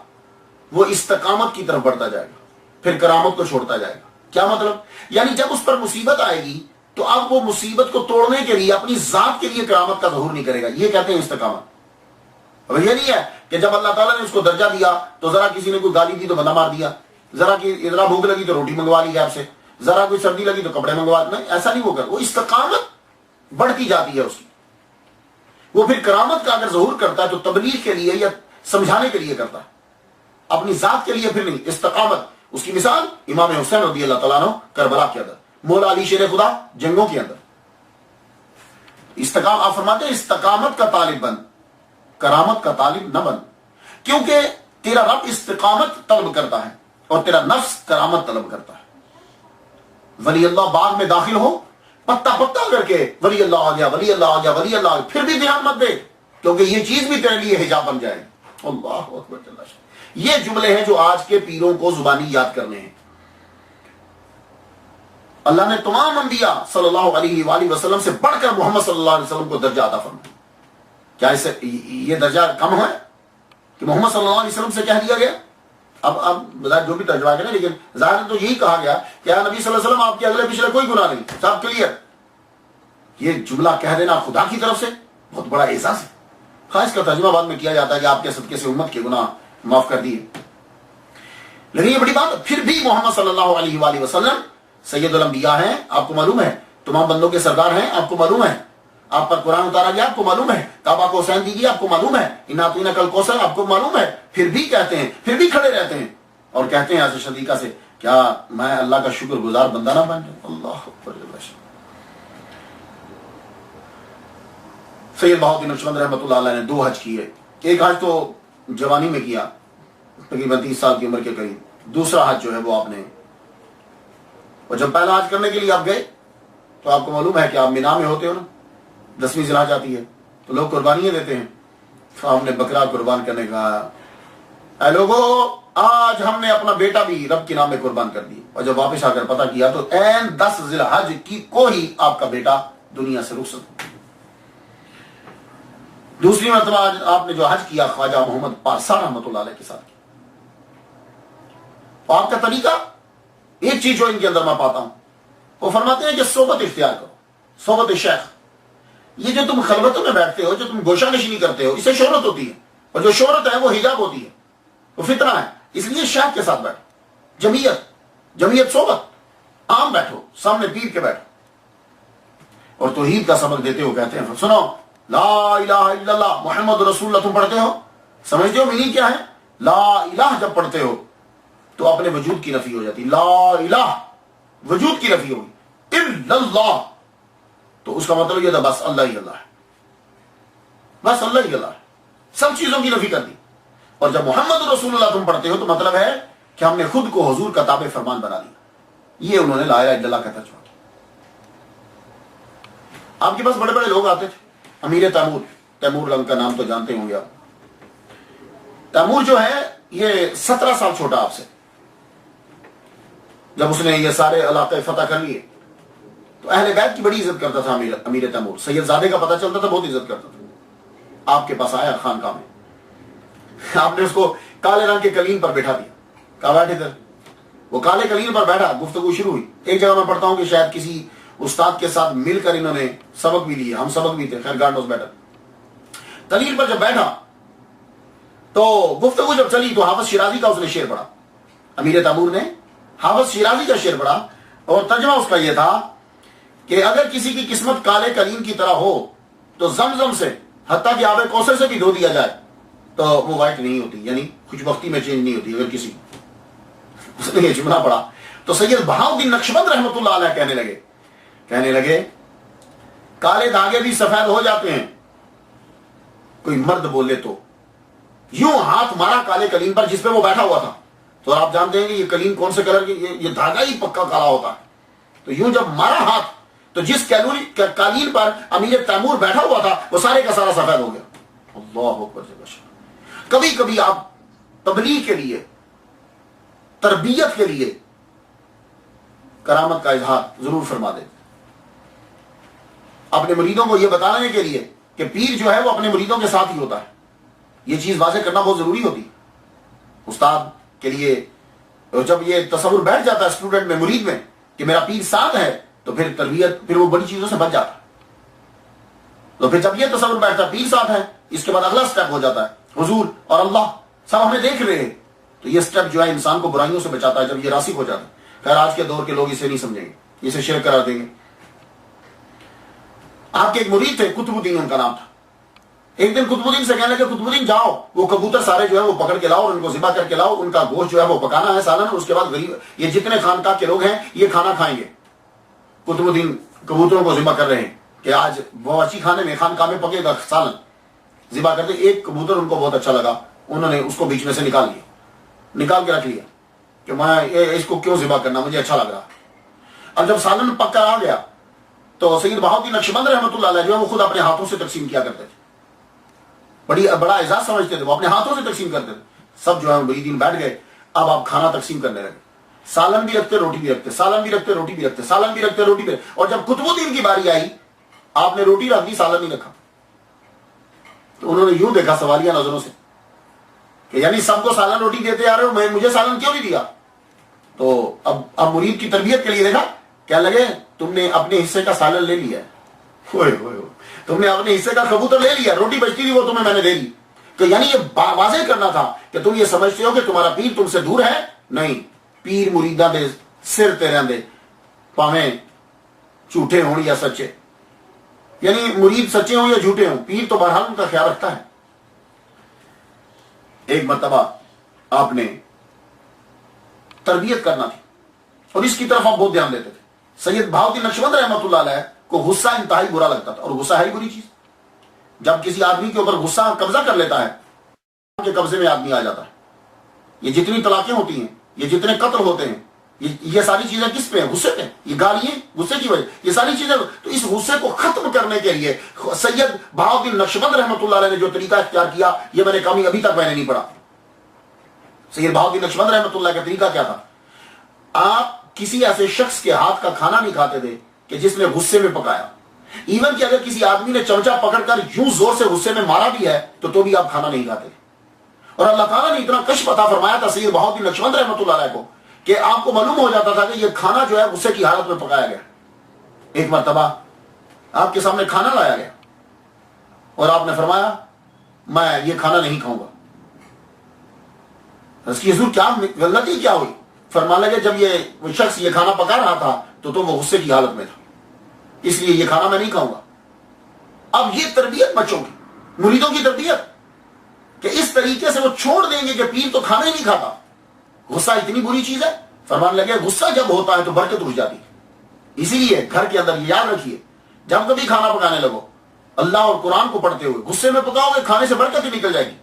وہ استقامت کی طرف بڑھتا جائے گا، پھر کرامت کو چھوڑتا جائے گا. کیا مطلب؟ یعنی جب اس پر مصیبت آئے گی تو اب وہ مصیبت کو توڑنے کے لیے اپنی ذات کے لیے کرامت کا ظہور نہیں کرے گا. یہ کہتے ہیں استقامت. اب یہ نہیں ہے کہ جب اللہ تعالیٰ نے اس کو درجہ دیا تو ذرا کسی نے کوئی گالی دی تو بندہ مار دیا، ذرا بھوک لگی تو روٹی منگوا لی آپ سے، ذرا کوئی سردی لگی تو کپڑے منگوا دی. نہیں، ایسا نہیں وہ کر. وہ استقامت بڑھتی جاتی ہے اس کی. وہ پھر کرامت کا اگر ظہور کرتا ہے تو تبلیغ کے لیے یا سمجھانے کے لیے کرتا ہے، اپنی ذات کے لیے پھر نہیں. استقامت، اس کی مثال امام حسین رضی اللہ تعالیٰ عنہ کربلا کے اندر، مولا علی شیر خدا جنگوں کے اندر. آپ فرماتے ہیں استقامت کا طالب بن، کرامت کا طالب نہ بن، کیونکہ تیرا رب استقامت طلب کرتا ہے اور تیرا نفس کرامت طلب کرتا ہے. ولی اللہ باغ میں داخل ہو، پتا پتا کر کے ولی اللہ آ گیا، ولی اللہ آ گیا، ولی اللہ آ گیا، پھر بھی دھیان مت دے، کیونکہ یہ چیز بھی تیرے لیے حجاب بن جائے. اللہ اکبر جل شانہ. یہ جملے ہیں جو آج کے پیروں کو زبانی یاد کرنے ہیں. اللہ نے تمام انبیاء صلی اللہ علیہ وآلہ وسلم سے بڑھ کر محمد صلی اللہ علیہ وسلم کو درجہ عطا فرمایا. کیا اس سے یہ درجہ کم ہے کہ محمد صلی اللہ علیہ وسلم سے کہہ دیا گیا؟ اب جو بھی ترجمہ کریں، لیکن ظاہر تو یہی کہا گیا کہ یا نبی صلی اللہ علیہ وسلم آپ کے اگلے پچھلے کوئی گناہ نہیں، سب کلیئر. یہ جملہ کہہ دینا خدا کی طرف سے بہت بڑا اعزاز ہے. خاص کا ترجمہ بعد میں کیا جاتا ہے کہ آپ کے صدقے سے امت کے گناہ معاف کر دیے، لیکن یہ بڑی بات. پھر بھی محمد صلی اللہ علیہ وآلہ وسلم سید الانبیاء ہیں، آپ کو معلوم ہے، تمام بندوں کے سردار ہیں، آپ کو معلوم ہے، آپ پر قرآن اتارا گیا، آپ کو معلوم ہے، کعبہ کو حسین دی گئی، آپ کو معلوم ہے، انا کل کوثر، آپ کو معلوم ہے. پھر بھی کہتے ہیں، پھر بھی کھڑے رہتے ہیں اور کہتے ہیں ایسے شدیقہ سے، کیا میں اللہ کا شکر گزار بندہ نہ بن جاؤں؟ اللہ اکبر. سید بہاؤالدین نقشبند رحمۃ اللہ علیہ نے 2 حج کیے. ایک حج تو جوانی میں کیا، تقریباً 30 سال کی عمر کے قریب. دوسرا حج جو ہے وہ آپ نے، اور جب پہلا حج کرنے کے لیے آپ گئے تو آپ کو معلوم ہے کہ آپ مینا میں ہوتے ہو نا، 10ویں ذی الحج آتی ہے تو لوگ قربانیاں دیتے ہیں. تو آپ نے بکرا قربان کرنے کا، اے لوگو آج ہم نے اپنا بیٹا بھی رب کے نام میں قربان کر دی. اور جب واپس آ کر پتہ کیا تو این 10 ذی الحج کو ہی آپ کا بیٹا دنیا سے رخصت ہو. دوسری مرتبہ آپ نے جو حج کیا خواجہ محمد پارسا رحمۃ اللہ علیہ کے ساتھ کیا. اور آپ کا طریقہ، ایک چیز جو ان کے اندر میں پاتا ہوں، وہ فرماتے ہیں کہ صحبت اختیار کرو، صحبت شیخ. یہ جو تم خلوتوں میں بیٹھتے ہو، جو تم گوشہ نشینی کرتے ہو، اسے شہرت ہوتی ہے، اور جو شہرت ہے وہ حجاب ہوتی ہے، وہ فطرہ ہے. اس لیے شیخ کے ساتھ بیٹھو، جمعیت صحبت، عام بیٹھو، سامنے پیر کے بیٹھو. اور توحید کا سبق دیتے ہو کہتے ہیں سنو لا الہ الا اللہ محمد رسول اللہ تم پڑھتے ہو، سمجھتے ہو میننگ کیا ہے؟ لا الہ جب پڑھتے ہو تو اپنے وجود کی نفی ہو جاتی. لا الہ وجود کی نفی ہوگی، الا اللہ تو اس کا مطلب یہ تھا بس اللہ ہی اللہ ہے، بس اللہ ہی اللہ ہے، سب چیزوں کی نفی کر دی. اور جب محمد رسول اللہ تم پڑھتے ہو تو مطلب ہے کہ ہم نے خود کو حضور کا تابع فرمان بنا لیا. یہ انہوں نے لا الہ الا اللہ کا ترجمہ کیا. آپ کے پاس بڑے بڑے لوگ آتے تھے. امیر تیمور لنگ کا نام تو جانتے ہوں گے آپ. تیمور جو ہے یہ 17 سال چھوٹا آپ سے. جب اس نے یہ سارے علاقے فتح کر لیے تو اہل بیت کی بڑی عزت کرتا تھا امیر تیمور. سید زادے کا پتہ چلتا تھا بہت عزت کرتا تھا. آپ کے پاس آیا خانقاہ میں, آپ نے اس کو کالے رنگ کے قلین پر بیٹھا دیا, کہا بیٹھ ادھر. وہ کالے قلین پر بیٹھا, گفتگو شروع ہوئی. ایک جگہ میں پڑھتا ہوں کہ شاید کسی استاد کے ساتھ مل کر انہوں نے سبق بھی لیے, ہم سبق بھی تھے, خیر گاڈ نوز بیٹر. قلین پر جب بیٹھا تو گفتگو جب چلی تو حافظ شیرازی کا اس نے شعر پڑھا. امیر تیمور نے حافظ شیرازی کا شعر پڑھا اور ترجمہ اس کا یہ تھا کہ اگر کسی کی قسمت کالے قلین کی طرح ہو تو زمزم سے حتیٰ کہ آب کوثر سے بھی دھو دیا جائے تو وہ وائٹ نہیں ہوتی, یعنی خوش بختی میں چینج نہیں ہوتی. اگر کسی اس نے یہ جملہ پڑھا تو سید بہاؤدین نقشبند رحمۃ اللہ علیہ کہنے لگے کالے دھاگے بھی سفید ہو جاتے ہیں. کوئی مرد بولے تو یوں ہاتھ مارا کالے قلین پر جس پہ وہ بیٹھا ہوا تھا. تو آپ جانتے ہیں کہ یہ قلین کون سے کلر کی, یہ دھاگا ہی پکا کالا ہوتا ہے. تو یوں جب مارا ہاتھ تو جس قالین پر امیر تیمور بیٹھا ہوا تھا وہ سارے کا سارا سفید ہو گیا. اللہ اکبر. کبھی کبھی آپ تبلیغ کے لیے, تربیت کے لیے کرامت کا اظہار ضرور فرما دیں, اپنے مریدوں کو یہ بتانے کے لیے کہ پیر جو ہے وہ اپنے مریدوں کے ساتھ ہی ہوتا ہے. یہ چیز واضح کرنا بہت ضروری ہوتی ہے استاد کے لیے. جب یہ تصور بیٹھ جاتا ہے اسٹوڈنٹ میں, مرید میں, کہ میرا پیر ساتھ ہے تو پھر تربیت, پھر وہ بڑی چیزوں سے بچ جاتا ہے. تو پھر جب یہ تصور بیٹھتا ہے پیر ساتھ ہے, اس کے بعد اگلا سٹیپ ہو جاتا ہے حضور اور اللہ سب ہمیں دیکھ رہے ہیں. تو یہ سٹیپ جو ہے انسان کو برائیوں سے بچاتا ہے جب یہ راسخ ہو جاتا ہے. خیر آج کے دور کے لوگ اسے نہیں سمجھیں گے, اسے شرک قرار دیں گے. آپ کے ایک مرید تھے, قطب الدین ان کا نام تھا. ایک دن قطب الدین سے کہنے لگے قطب الدین جاؤ وہ کبوتر سارے جو ہے وہ پکڑ کے لاؤ اور ان کو ذبح کر کے لاؤ, ان کا گوشت جو ہے وہ پکانا ہے سالن, اس کے بعد غریب یہ جتنے خانقاہ کے لوگ ہیں یہ کھانا کھائیں گے. قطب الدین کبوتروں کو ذبح کر رہے ہیں کہ آج باورچی خانے میں خانقاہ میں پکے گا سالن. ذبح کرتے ایک کبوتر ان کو بہت اچھا لگا, انہوں نے اس کو بیچ میں سے نکال کے رکھ لیا کہ میں اس کو کیوں ذبح کرنا, مجھے اچھا لگ رہا. اب جب سالن پک کر آ گیا تو سید بہاؤدین نقشبند رحمۃ اللہ علیہ جو ہے وہ خود اپنے ہاتھوں سے تقسیم کیا کرتے تھے. بڑا اعزاز سمجھتے تھے, وہ اپنے ہاتھوں سے تقسیم کرتے تھے. سب جو ہے مریدین بیٹھ گئے. اب آپ کھانا تقسیم کرنے لگے. سالن بھی رکھتے, روٹی بھی رکھتے, سالن بھی رکھتے, روٹی بھی رکھتے, سالن بھی رکھتے, روٹی بھی رکھتے. اور جب قطب الدین کی باری آئی آپ نے روٹی رکھ دی, سالن نہیں رکھا. تو انہوں نے یوں دیکھا سوالیہ نظروں سے کہ یعنی سب کو سالن روٹی دیتے آ رہے ہو, مجھے سالن کیوں نہیں دیا. تو اب مرید کی تربیت کے لیے دیکھا, کیا لگے تم نے اپنے حصے کا سالن لے لیا, تم نے اپنے حصے کا کبوتر لے لیا, روٹی بچتی تھی وہ تمہیں میں نے دے دی. تو یعنی یہ واضح کرنا تھا کہ تم یہ سمجھتے ہو کہ تمہارا پیر تم سے دور ہے. نہیں, پیر مریداں دے سر تے رہندے, پاویں جھوٹے ہوں یا سچے, یعنی مرید سچے ہوں یا جھوٹے ہوں, پیر تو بہرحال ان کا خیال رکھتا ہے. ایک مرتبہ آپ نے تربیت کرنا تھی اور اس کی طرف آپ بہت دھیان دیتے تھے. سید بہاؤدین نقشبند رحمۃ اللہ علیہ کو غصہ انتہائی برا لگتا تھا, اور غصہ ہے ہی بری چیز. جب کسی آدمی کے اوپر غصہ قبضہ کر لیتا ہے, کے قبضے میں آدمی آ جاتا ہے. یہ جتنی طلاقیں ہوتی ہیں, یہ جتنے قتل ہوتے ہیں, یہ ساری چیزیں کس پہ ہیں؟ غصے پہ. یہ گالیاں غصے کی وجہ, یہ ساری چیزیں. تو اس غصے کو ختم کرنے کے لیے سید بہاؤدین نقشبند رحمۃ اللہ علیہ نے جو طریقہ اختیار کیا, یہ میں نے کمی ابھی تک میں نے نہیں پڑھا. سید بہاؤدین نقشبند رحمۃ اللہ کا طریقہ کیا تھا؟ آپ کسی ایسے شخص کے ہاتھ کا کھانا نہیں کھاتے تھے کہ جس نے غصے میں پکایا. ایون کہ اگر کسی آدمی نے چمچہ پکڑ کر یوں زور سے غصے میں مارا بھی ہے تو بھی آپ کھانا نہیں کھاتے. اور اللہ تعالیٰ نے اتنا کشف عطا فرمایا تھا سید بہاؤدین نقشبند رحمۃ اللہ علیہ کو کہ آپ کو معلوم ہو جاتا تھا کہ یہ کھانا جو ہے غصے کی حالت میں پکایا گیا. ایک مرتبہ آپ کے سامنے کھانا لایا گیا اور آپ نے فرمایا میں یہ کھانا نہیں کھاؤں گا. اس کی حضور کیا غلطی کیا ہوئی؟ فرمانے لگے جب یہ شخص یہ کھانا پکا رہا تھا تو وہ غصے کی حالت میں تھا, اس لیے یہ کھانا میں نہیں کھاؤں گا. اب یہ تربیت بچوں کی, مریدوں کی تربیت, کہ اس طریقے سے وہ چھوڑ دیں گے کہ پیر تو کھانا ہی نہیں کھاتا. غصہ اتنی بری چیز ہے. فرمانے لگے غصہ جب ہوتا ہے تو برکت اٹھ جاتی ہے. اسی لیے گھر کے اندر یہ یاد رکھیے, جب کبھی کھانا پکانے لگو اللہ اور قرآن کو پڑھتے ہوئے غصے میں پکاؤ گے, کھانے سے برکت ہی نکل جائے گی.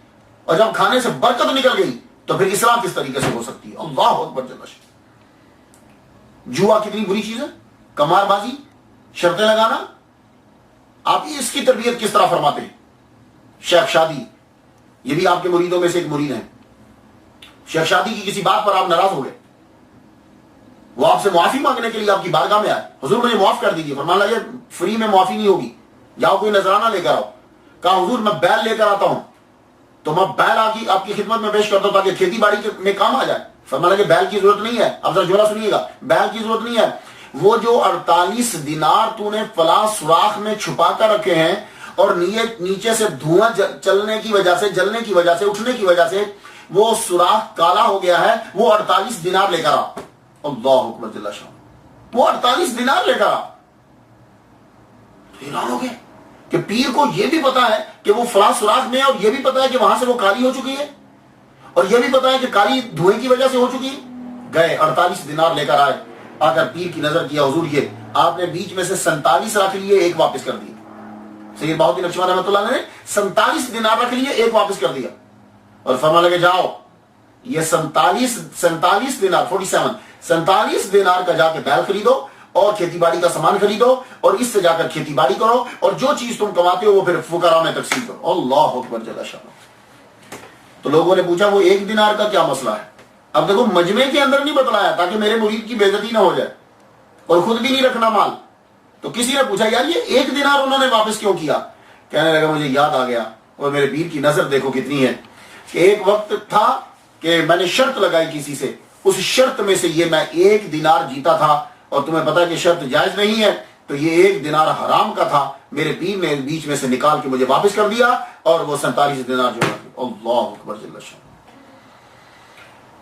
اور جب کھانے سے برکت نکل گئی تو پھر اصلاح کس طریقے سے ہو سکتی ہے؟ اللہ اکبر جل شانہ۔ جوا کتنی بری چیز ہے، قمار بازی، شرطیں لگانا، آپ اس کی تربیت کس طرح فرماتے ہیں؟ شیخ شادی، یہ بھی آپ کے مریدوں میں سے ایک مرید ہیں۔ شیخ شادی کی کسی بات پر آپ ناراض ہو گئے، وہ آپ سے معافی مانگنے کے لیے آپ کی بارگاہ میں آئے، حضور مجھے معاف کر دیجیے، فرمانے لگے فری میں معافی نہیں ہوگی، جاؤ کوئی نذرانہ لے کر آؤ۔ کہا حضور میں بیل لے کر آتا ہوں، تو میں بیل آپ کی خدمت میں پیش کرتا ہوں تاکہ کھیتی باڑی میں کام آ جائے۔ فرمانے لگے بیل کی ضرورت نہیں ہے، اب ذرا جوڑا سنیے گا، بیل کی ضرورت نہیں ہے، وہ جو 48 دینار تو نے فلاں سوراخ میں چھپا کر رکھے ہیں اور نیچے سے دھواں چلنے کی وجہ سے، جلنے کی وجہ سے، اٹھنے کی وجہ سے وہ سوراخ کالا ہو گیا ہے، وہ 48 دینار لے کر آ۔ اللہ اکبر جل شانہ، وہ 48 دینار لے کر آ۔ حیران ہو گئے کہ پیر کو یہ بھی پتا ہے کہ وہ فلاں سوراخ میں ہے، اور یہ بھی پتا ہے کہ وہاں سے وہ کالی ہو چکی ہے، اور یہ بھی پتا ہے کہ کالی دھوئیں کی وجہ سے ہو چکی ہے۔ گئے 48 دینار لے کر آئے، آ کر پیر کی نظر کیا، حضور یہ آپ نے بیچ میں سے 47 رکھ لیے، ایک واپس کر دیا۔ سید بہاؤالدین نقشبند رحمۃ اللہ نے 47 دینار رکھ لیے، ایک واپس کر دیا، اور فرمانے لگے جاؤ یہ 47 دینار 47 دینار کا جا کے بیل خریدو اور کھیتی باڑی کا سامان خریدو، اور اس سے جا کر کھیتی باڑی کرو، اور جو چیز تم کماتے ہو وہ پھر فقراء میں تقسیم کرو۔ اللہ اکبر جل شانہ۔ تو لوگوں نے پوچھا وہ 1 دینار کا کیا مسئلہ ہے؟ اب دیکھو مجمع کے اندر نہیں بتلایا تاکہ میرے مرید کی بے عزتی نہ ہو جائے، اور خود بھی نہیں رکھنا مال۔ تو کسی نے پوچھا یار یہ 1 دینار انہوں نے واپس کیوں کیا؟ کہنے لگا مجھے یاد آ گیا، اور میرے پیر کی نظر دیکھو کتنی ہے، کہ ایک وقت تھا کہ میں نے شرط لگائی کسی سے، اس شرط میں سے یہ میں 1 دینار جیتا تھا، اور تمہیں پتا کہ شرط جائز نہیں ہے، تو یہ 1 دینار حرام کا تھا، میرے پیر نے بیچ میں سے نکال کے مجھے واپس کر دیا، اور وہ 47 دینار جو ہے۔ اللہ اکبر جل شانہ۔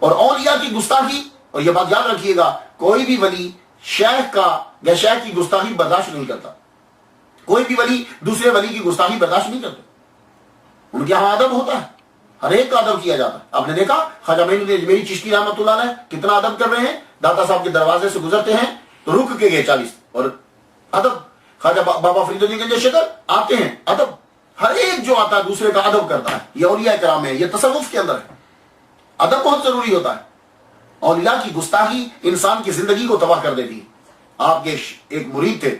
اور اولیاء کی گستاخی، اور یہ بات یاد رکھیے گا، کوئی بھی ولی شیخ کا یا شیخ کی گستاخی برداشت نہیں کرتا، کوئی بھی ولی دوسرے ولی کی گستاخی برداشت نہیں کرتا، ان کے یہاں ادب ہوتا ہے، ہر ایک کا ادب کیا جاتا ہے۔ آپ نے دیکھا خواجہ میری چشتی رحمۃ اللہ علیہ کتنا ادب کر رہے ہیں، داتا صاحب کے دروازے سے گزرتے ہیں تو رک کے گئے 40، اور ادب۔ خواجہ بابا فرید الدین گنج شکر آتے ہیں، ادب، ہر ایک جو آتا ہے دوسرے کا ادب کرتا ہے۔ یہ اولیاء کرام ہے، یہ تصوف کے اندر ہے، ادب بہت ضروری ہوتا ہے۔ اولیاء کی گستاخی انسان کی زندگی کو تباہ کر دیتی ہے۔ آپ کے ایک مرید تھے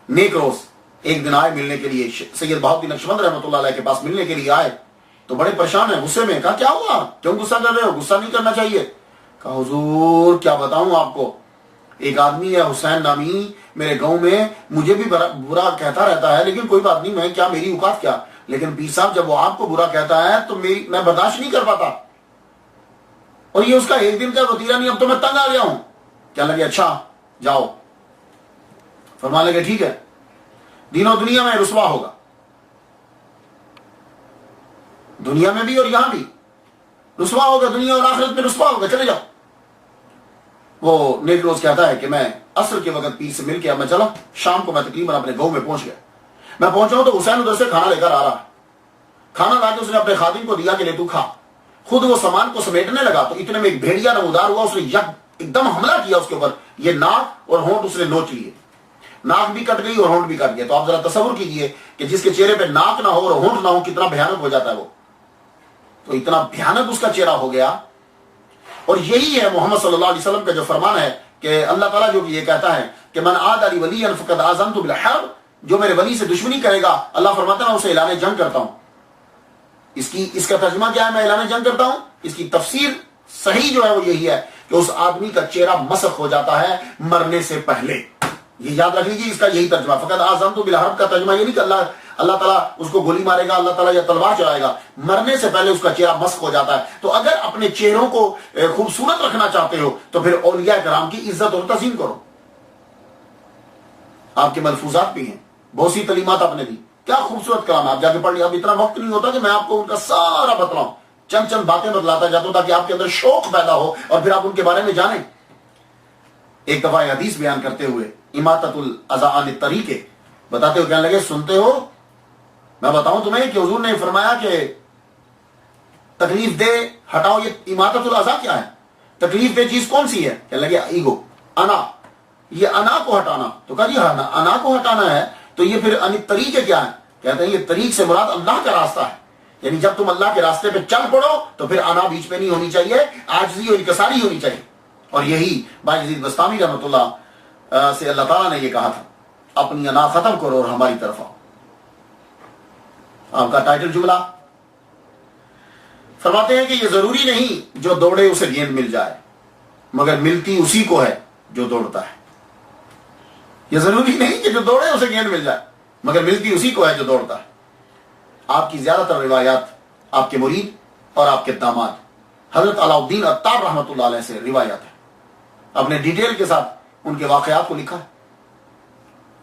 نیک روز، ایک دن آئے ملنے کے لیے، سید بہاؤالدین نقشبند رحمۃ اللہ علیہ کے پاس ملنے کے لیے آئے، تو بڑے پریشان ہیں، غصے میں۔ کہا کیا ہوا، کیوں غصہ کر رہے ہو؟ غصہ نہیں کرنا چاہیے۔ کہا حضور کیا بتاؤں آپ کو، ایک آدمی ہے حسین نامی میرے گاؤں میں، مجھے بھی برا کہتا رہتا ہے، لیکن کوئی بات نہیں، میں کیا، میری اوقات کیا، لیکن پیر صاحب جب وہ آپ کو برا کہتا ہے تو میں برداشت نہیں کر پاتا، اور یہ اس کا 1 دن کا وتیرہ نہیں، اب تو میں تنگ آ گیا ہوں۔ کہنے لگے اچھا جاؤ۔ فرمانے لگے ٹھیک ہے، دین و دنیا میں رسوا ہوگا، دنیا میں بھی اور یہاں بھی رسوا ہوگا، دنیا اور آخرت میں رسوا ہوگا، چلے جاؤ۔ وہ نیک روز کہتا ہے کہ میں عصر کے وقت پیر سے مل کے اب میں چلا، شام کو میں تقریباً اپنے گاؤں میں پہنچ گیا۔ میں پہنچا ہوں تو حسین ادھر سے کھانا لے کر آ رہا ہے، کھانا لا کے اس نے اپنے خادم کو دیا کہ لے تو کھا۔ خود وہ سامان کو سمیٹنے لگا تو اتنے میں ایک بھیڑیا نمودار ہوا، اس نے ایک دم حملہ کیا اس کے اوپر، یہ ناک اور ہونٹ اس نے نوچ لیے، ناک بھی کٹ گئی اور ہونٹ بھی کٹ گیا۔ تو آپ ذرا تصور کیجئے کہ جس کے چہرے پہ ناک نہ ہو اور ہونٹ نہ ہو کتنا بھیانک ہو جاتا ہے وہ، تو اتنا بھیانک اس کا چہرہ ہو گیا۔ اور یہی ہے محمد صلی اللہ علیہ وسلم کا جو فرمان ہے کہ اللہ تعالیٰ جو یہ کہتا ہے کہ من عاد علی ولی فقد آذنت بالحرب، جو میرے ولی سے دشمنی کرے گا، اللہ فرماتا ہے میں اسے اعلان جنگ کرتا ہوں۔ اس کا ترجمہ کیا ہے، میں اعلان جنگ کرتا ہوں؟ اس کی تفسیر صحیح جو ہے وہ یہی ہے کہ اس آدمی کا چہرہ مسخ ہو جاتا ہے مرنے سے پہلے۔ یہ یاد رکھ لیجیے، اس کا یہی ترجمہ۔ فقط آزمت بالحرب کا ترجمہ یہ نہیں کہ اللہ تعالیٰ اس کو گولی مارے گا، اللہ تعالیٰ یا تلوار چلائے گا، مرنے سے پہلے اس کا چہرہ مسخ ہو جاتا ہے۔ تو اگر اپنے چہروں کو خوبصورت رکھنا چاہتے ہو تو پھر اولیاء کرام کی عزت اور تعظیم کرو۔ آپ کے ملفوظات بھی ہیں، بہت سی تعلیمات آپ نے دی، کیا خوبصورت کلام ہے، آپ جا کے پڑھ لیں۔ اب اتنا وقت نہیں ہوتا کہ میں آپ کو ان کا سارا بتلاؤں، چند باتیں بتلاتا جاتا ہوں تاکہ آپ کے اندر شوق پیدا ہو اور پھر آپ ان کے بارے میں جانیں۔ ایک دفعہ حدیث بیان کرتے ہوئے اماطۃ الاذی عن الطریق بتاتے ہوئے کہنے لگے سنتے ہو، میں بتاؤں تمہیں کہ حضور نے فرمایا کہ تکلیف دہ ہٹاؤ۔ یہ اماطۃ الاذی کیا ہے، تکلیف دہ چیز کون سی ہے؟ کہنے لگے ایگو، انا، یہ انا کو ہٹانا۔ تو کہا جی انا کو ہٹانا ہے تو یہ پھر ان طریق کیا ہے؟ کہتے ہیں یہ طریق سے مراد اللہ کا راستہ ہے، یعنی جب تم اللہ کے راستے پہ چل پڑو تو پھر آنا بیچ میں نہیں ہونی چاہیے، عاجزی اور انکساری ہونی چاہیے. اور یہی باجزید بستامی رحمۃ اللہ سے اللہ تعالیٰ نے یہ کہا تھا، اپنی انا ختم کرو اور ہماری طرف آؤ. آپ کا ٹائٹل جملہ فرماتے ہیں کہ یہ ضروری نہیں جو دوڑے اسے گیند مل جائے، مگر ملتی اسی کو ہے جو دوڑتا ہے. یہ ضروری نہیں کہ جو دوڑے اسے گیند مل جائے، مگر ملتی اسی کو ہے جو دوڑتا ہے. آپ کی زیادہ تر روایات آپ کے مرید اور آپ کے داماد حضرت علاء الدین عطار رحمۃ اللہ علیہ سے روایات ہیں. اپنے ڈیٹیل کے ساتھ ان کے واقعات کو لکھا ہے.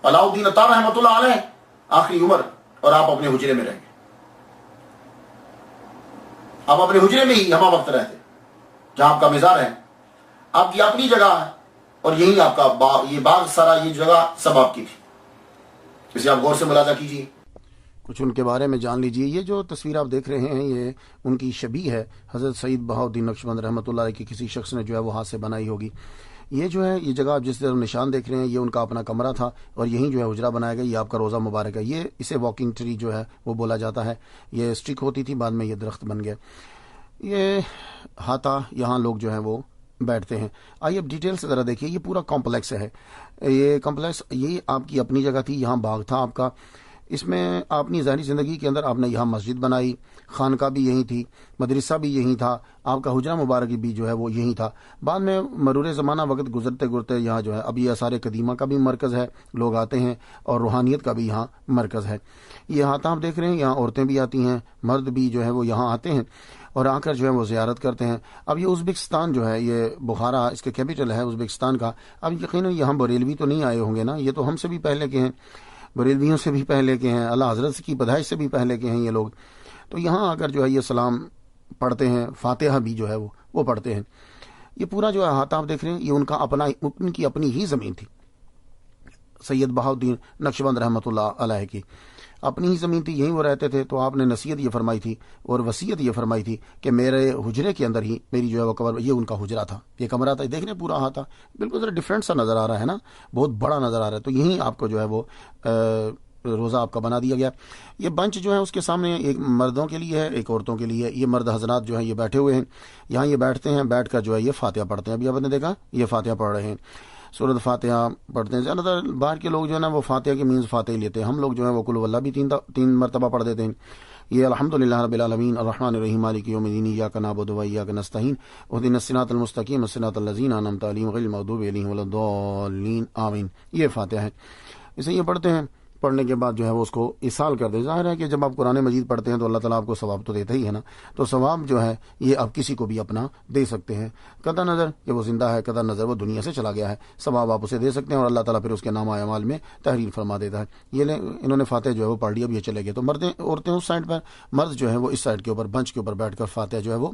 علاء الدین عطار رحمۃ اللہ علیہ آخری عمر، اور آپ اپنے حجرے میں رہیں گے. آپ اپنے حجرے میں ہی ہمہ وقت رہتے، جہاں آپ کا مزار ہے، آپ کی اپنی جگہ ہے، اور یہی آپ کا یہ باغ سارا، یہ جگہ سب آپ کی تھی. اسے آپ غور سے ملاحظہ کیجیے، کچھ ان کے بارے میں جان لیجیے. یہ جو تصویر آپ دیکھ رہے ہیں یہ ان کی شبیہ ہے. حضرت سید بہاؤالدین نقشبند رحمۃ اللہ علیہ کی کسی شخص نے جو ہے وہ ہاتھ سے بنائی ہوگی. یہ جو ہے یہ جگہ آپ جس طرح نشان دیکھ رہے ہیں یہ ان کا اپنا کمرہ تھا، اور یہیں جو ہے حجرہ بنایا گیا. یہ آپ کا روزہ مبارک ہے. یہ اسے واکنگ ٹری جو ہے وہ بولا جاتا ہے. یہ اسٹک ہوتی تھی، بعد میں یہ درخت بن گیا. یہ ہاتھا یہاں لوگ جو ہیں وہ بیٹھتے ہیں. آئیے اب ڈیٹیل سے ذرا دیکھیے. یہ پورا کمپلیکس ہے. یہ کمپلیکس یہ آپ کی اپنی جگہ تھی، یہاں باغ تھا آپ کا. اس میں اپنی ظاہری زندگی کے اندر آپ نے یہاں مسجد بنائی، خانقاہ بھی یہی تھی، مدرسہ بھی یہی تھا، آپ کا حجرہ مبارک بھی جو ہے وہ یہی تھا. بعد میں مرور زمانہ وقت گزرتے گزرتے یہاں جو ہے اب یہ آثار قدیمہ کا بھی مرکز ہے، لوگ آتے ہیں، اور روحانیت کا بھی یہاں مرکز ہے. یہ ہاتھ آپ دیکھ رہے ہیں، یہاں عورتیں بھی آتی ہیں، مرد بھی جو ہے وہ یہاں آتے ہیں اور آ کر جو ہے وہ زیارت کرتے ہیں. اب یہ ازبکستان جو ہے، یہ بخارا اس کے کیپٹل ہے ازبکستان کا. اب یقیناً یہاں بریلوی تو نہیں آئے ہوں گے نا، یہ تو ہم سے بھی پہلے کے ہیں، بریلویوں سے بھی پہلے کے ہیں، اللہ حضرت کی پیدائش سے بھی پہلے کے ہیں یہ لوگ. تو یہاں آ کر جو ہے یہ سلام پڑھتے ہیں، فاتحہ بھی جو ہے وہ پڑھتے ہیں. یہ پورا جو ہے ہاتھ آپ دیکھ رہے ہیں یہ ان کی اپنی ہی زمین تھی. سید بہاؤالدین نقشبند رحمۃ اللہ علیہ کی اپنی ہی زمین تھی، یہیں وہ رہتے تھے. تو آپ نے نصیحت یہ فرمائی تھی اور وصیت یہ فرمائی تھی کہ میرے حجرے کے اندر ہی میری جو ہے وہ قبر، یہ ان کا حجرہ تھا، یہ کمرہ تھا. دیکھ رہے پورا ہاتھ تھا، بالکل ذرا ڈفرینٹ سا نظر آ رہا ہے نا، بہت بڑا نظر آ رہا ہے. تو یہیں آپ کو جو ہے وہ روزہ آپ کا بنا دیا گیا. یہ بنچ جو ہے اس کے سامنے ایک مردوں کے لیے ہے، ایک عورتوں کے لیے. یہ مرد حضرات جو ہیں یہ بیٹھے ہوئے ہیں، یہاں یہ بیٹھتے ہیں، بیٹھ کر جو ہے یہ فاتحہ پڑھتے ہیں. ابھی آپ نے دیکھا یہ فاتحہ پڑھ رہے ہیں، سورۃ فاتحہ پڑھتے ہیں. زیادہ تر باہر کے لوگ جو ہے نا وہ فاتحہ کے مینز فاتحہ لیتے ہیں. ہم لوگ جو ہے وہ قل واللہ بھی تین مرتبہ پڑھ دیتے ہیں. یہ الحمدللہ رب العالمین الرحمن الرحیم مالک یوم الدین ایاک نعبد و ایاک نستعین اهدنا الصراط المستقیم صراط الذین انعمت علیہم غیر المغضوب علیہم ولا الضالین آمین. یہ فاتحہ ہے، اسے یہ پڑھتے ہیں. پڑھنے کے بعد جو ہے وہ اس کو ایصال کر دے. ظاہر ہے کہ جب آپ قرآن مجید پڑھتے ہیں تو اللہ تعالیٰ آپ کو ثواب تو دیتا ہی ہے نا، تو ثواب جو ہے یہ آپ کسی کو بھی اپنا دے سکتے ہیں. قطع نظر کہ وہ زندہ ہے، قطع نظر وہ دنیا سے چلا گیا ہے، ثواب آپ اسے دے سکتے ہیں، اور اللہ تعالیٰ پھر اس کے نامہ اعمال میں تحریر فرما دیتا ہے. یہ انہوں نے فاتحہ جو ہے وہ پڑھ لی، اب یہ چلے گئے. تو عورتیں اس سائڈ پر، مرد جو ہے وہ اس سائڈ کے اوپر بنچ کے اوپر بیٹھ کر فاتحہ جو ہے وہ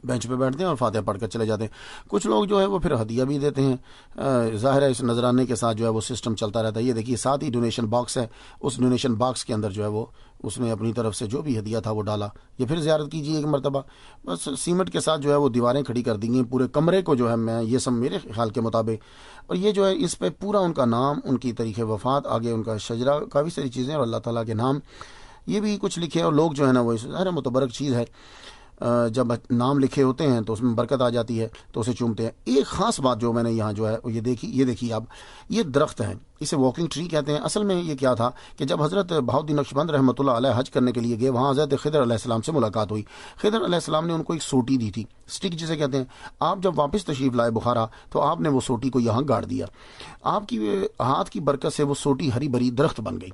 بینچ پہ بیٹھتے ہیں اور فاتحہ پڑھ کر چلے جاتے ہیں. کچھ لوگ جو ہے وہ پھر ہدیہ بھی دیتے ہیں. ظاہر ہے اس نذرانے کے ساتھ جو ہے وہ سسٹم چلتا رہتا ہے. یہ دیکھیے ساتھ ہی ڈونیشن باکس ہے، اس ڈونیشن باکس کے اندر جو ہے وہ اس نے اپنی طرف سے جو بھی ہدیہ تھا وہ ڈالا. یہ پھر زیارت کیجیے ایک مرتبہ. بس سیمنٹ کے ساتھ جو ہے وہ دیواریں کھڑی کر دی گئی پورے کمرے کو جو ہے، میں یہ سب میرے خیال کے مطابق. اور یہ جو ہے اس پہ پورا ان کا نام، ان کی تاریخ وفات، آگے ان کا شجرہ، کافی ساری چیزیں، اور اللہ تعالیٰ کے نام یہ بھی کچھ لکھے. اور لوگ جو ہے نا وہ ظاہر متبرک چیز ہے، جب نام لکھے ہوتے ہیں تو اس میں برکت آ جاتی ہے تو اسے چومتے ہیں. ایک خاص بات جو میں نے یہاں جو ہے یہ دیکھی آپ، یہ درخت ہے، اسے واکنگ ٹری کہتے ہیں. اصل میں یہ کیا تھا کہ جب حضرت بہاؤالدین نقشبند رحمۃ اللہ علیہ حج کرنے کے لیے گئے، وہاں حضرت خضر علیہ السلام سے ملاقات ہوئی. خضر علیہ السلام نے ان کو ایک سوٹی دی تھی، سٹک جسے کہتے ہیں. آپ جب واپس تشریف لائے بخارا تو آپ نے وہ سوٹی کو یہاں گاڑ دیا. آپ کی ہاتھ کی برکت سے وہ سوٹی ہری بھری درخت بن گئی.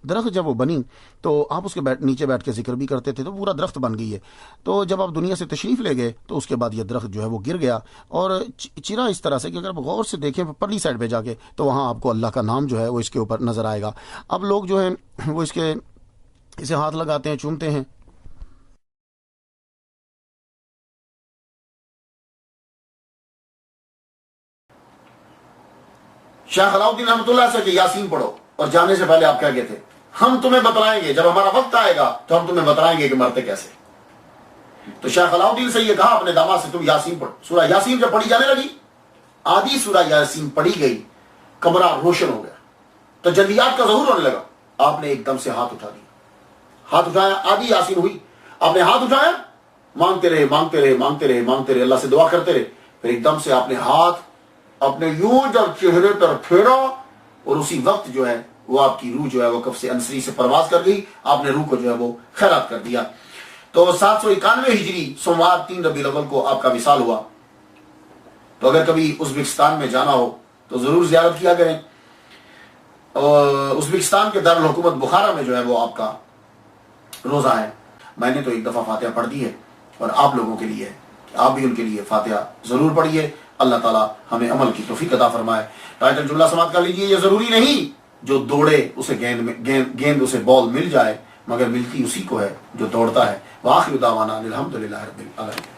درخت جب وہ بنی تو آپ اس کے نیچے بیٹھ کے ذکر بھی کرتے تھے، تو پورا درخت بن گئی ہے. تو جب آپ دنیا سے تشریف لے گئے تو اس کے بعد یہ درخت جو ہے وہ گر گیا اور چرا اس طرح سے کہ اگر آپ غور سے دیکھیں پرلی سائڈ پہ جا کے تو وہاں آپ کو اللہ کا نام جو ہے وہ اس کے اوپر نظر آئے گا. اب لوگ جو ہیں وہ اسے ہاتھ لگاتے ہیں، چومتے ہیں. شیخ علاء الدین رحمۃ اللہ سے کہ یاسین پڑھو، اور جانے سے پہلے آپ کیا کہتے ہیں؟ ہم تمہیں بتلائیں گے، جب ہمارا وقت آئے گا تو ہم تمہیں بتلائیں گے کہ مرتے کیسے. تو شیخ علاء الدین سے یہ کہا اپنے داماد سے تم یاسین پڑھو. سورہ یاسین جب پڑھی جانے لگی، آدھی سورہ یاسین پڑھی گئی، کمرہ روشن ہو گیا، تو جلیات کا ظہور ہونے لگا. آپ نے ایک دم سے ہاتھ اٹھا دیا، ہاتھ اٹھایا، آدھی یاسین ہوئی آپ نے ہاتھ اٹھایا، مانگتے رہے مانگتے رہے مانگتے رہے مانگتے رہے، اللہ سے دعا کرتے رہے، پھر ایک دم سے آپ نے ہاتھ اپنے یوں جب چہرے پر پھیرا اور اسی وقت جو ہے وہ آپ کی روح جو ہے وہ کف سے انصری سے پرواز کر گئی، آپ نے روح کو جو ہے وہ خیرات کر دیا۔ تو 791 ہجری سوموار 3 ربیع الاول کو آپ کا وصال ہوا۔ تو اگر کبھی ازبکستان میں جانا ہو تو ضرور زیارت کیا کریں۔ اور ازبکستان کے دارالحکومت بخارا میں جو ہے وہ آپ کا روزہ ہے۔ میں نے تو ایک دفعہ فاتحہ پڑھ دی ہے، اور آپ لوگوں کے لیے آپ بھی ان کے لیے فاتحہ ضرور پڑھیے۔ اللہ تعالیٰ ہمیں عمل کی توفیق عطا فرمائے۔ ٹائٹل جملہ سماعت کر لیجئے، یہ ضروری نہیں جو دوڑے اسے گیند اسے بال مل جائے، مگر ملتی اسی کو ہے جو دوڑتا ہے۔ وآخر دعوانا الحمدللہ رب العالمین۔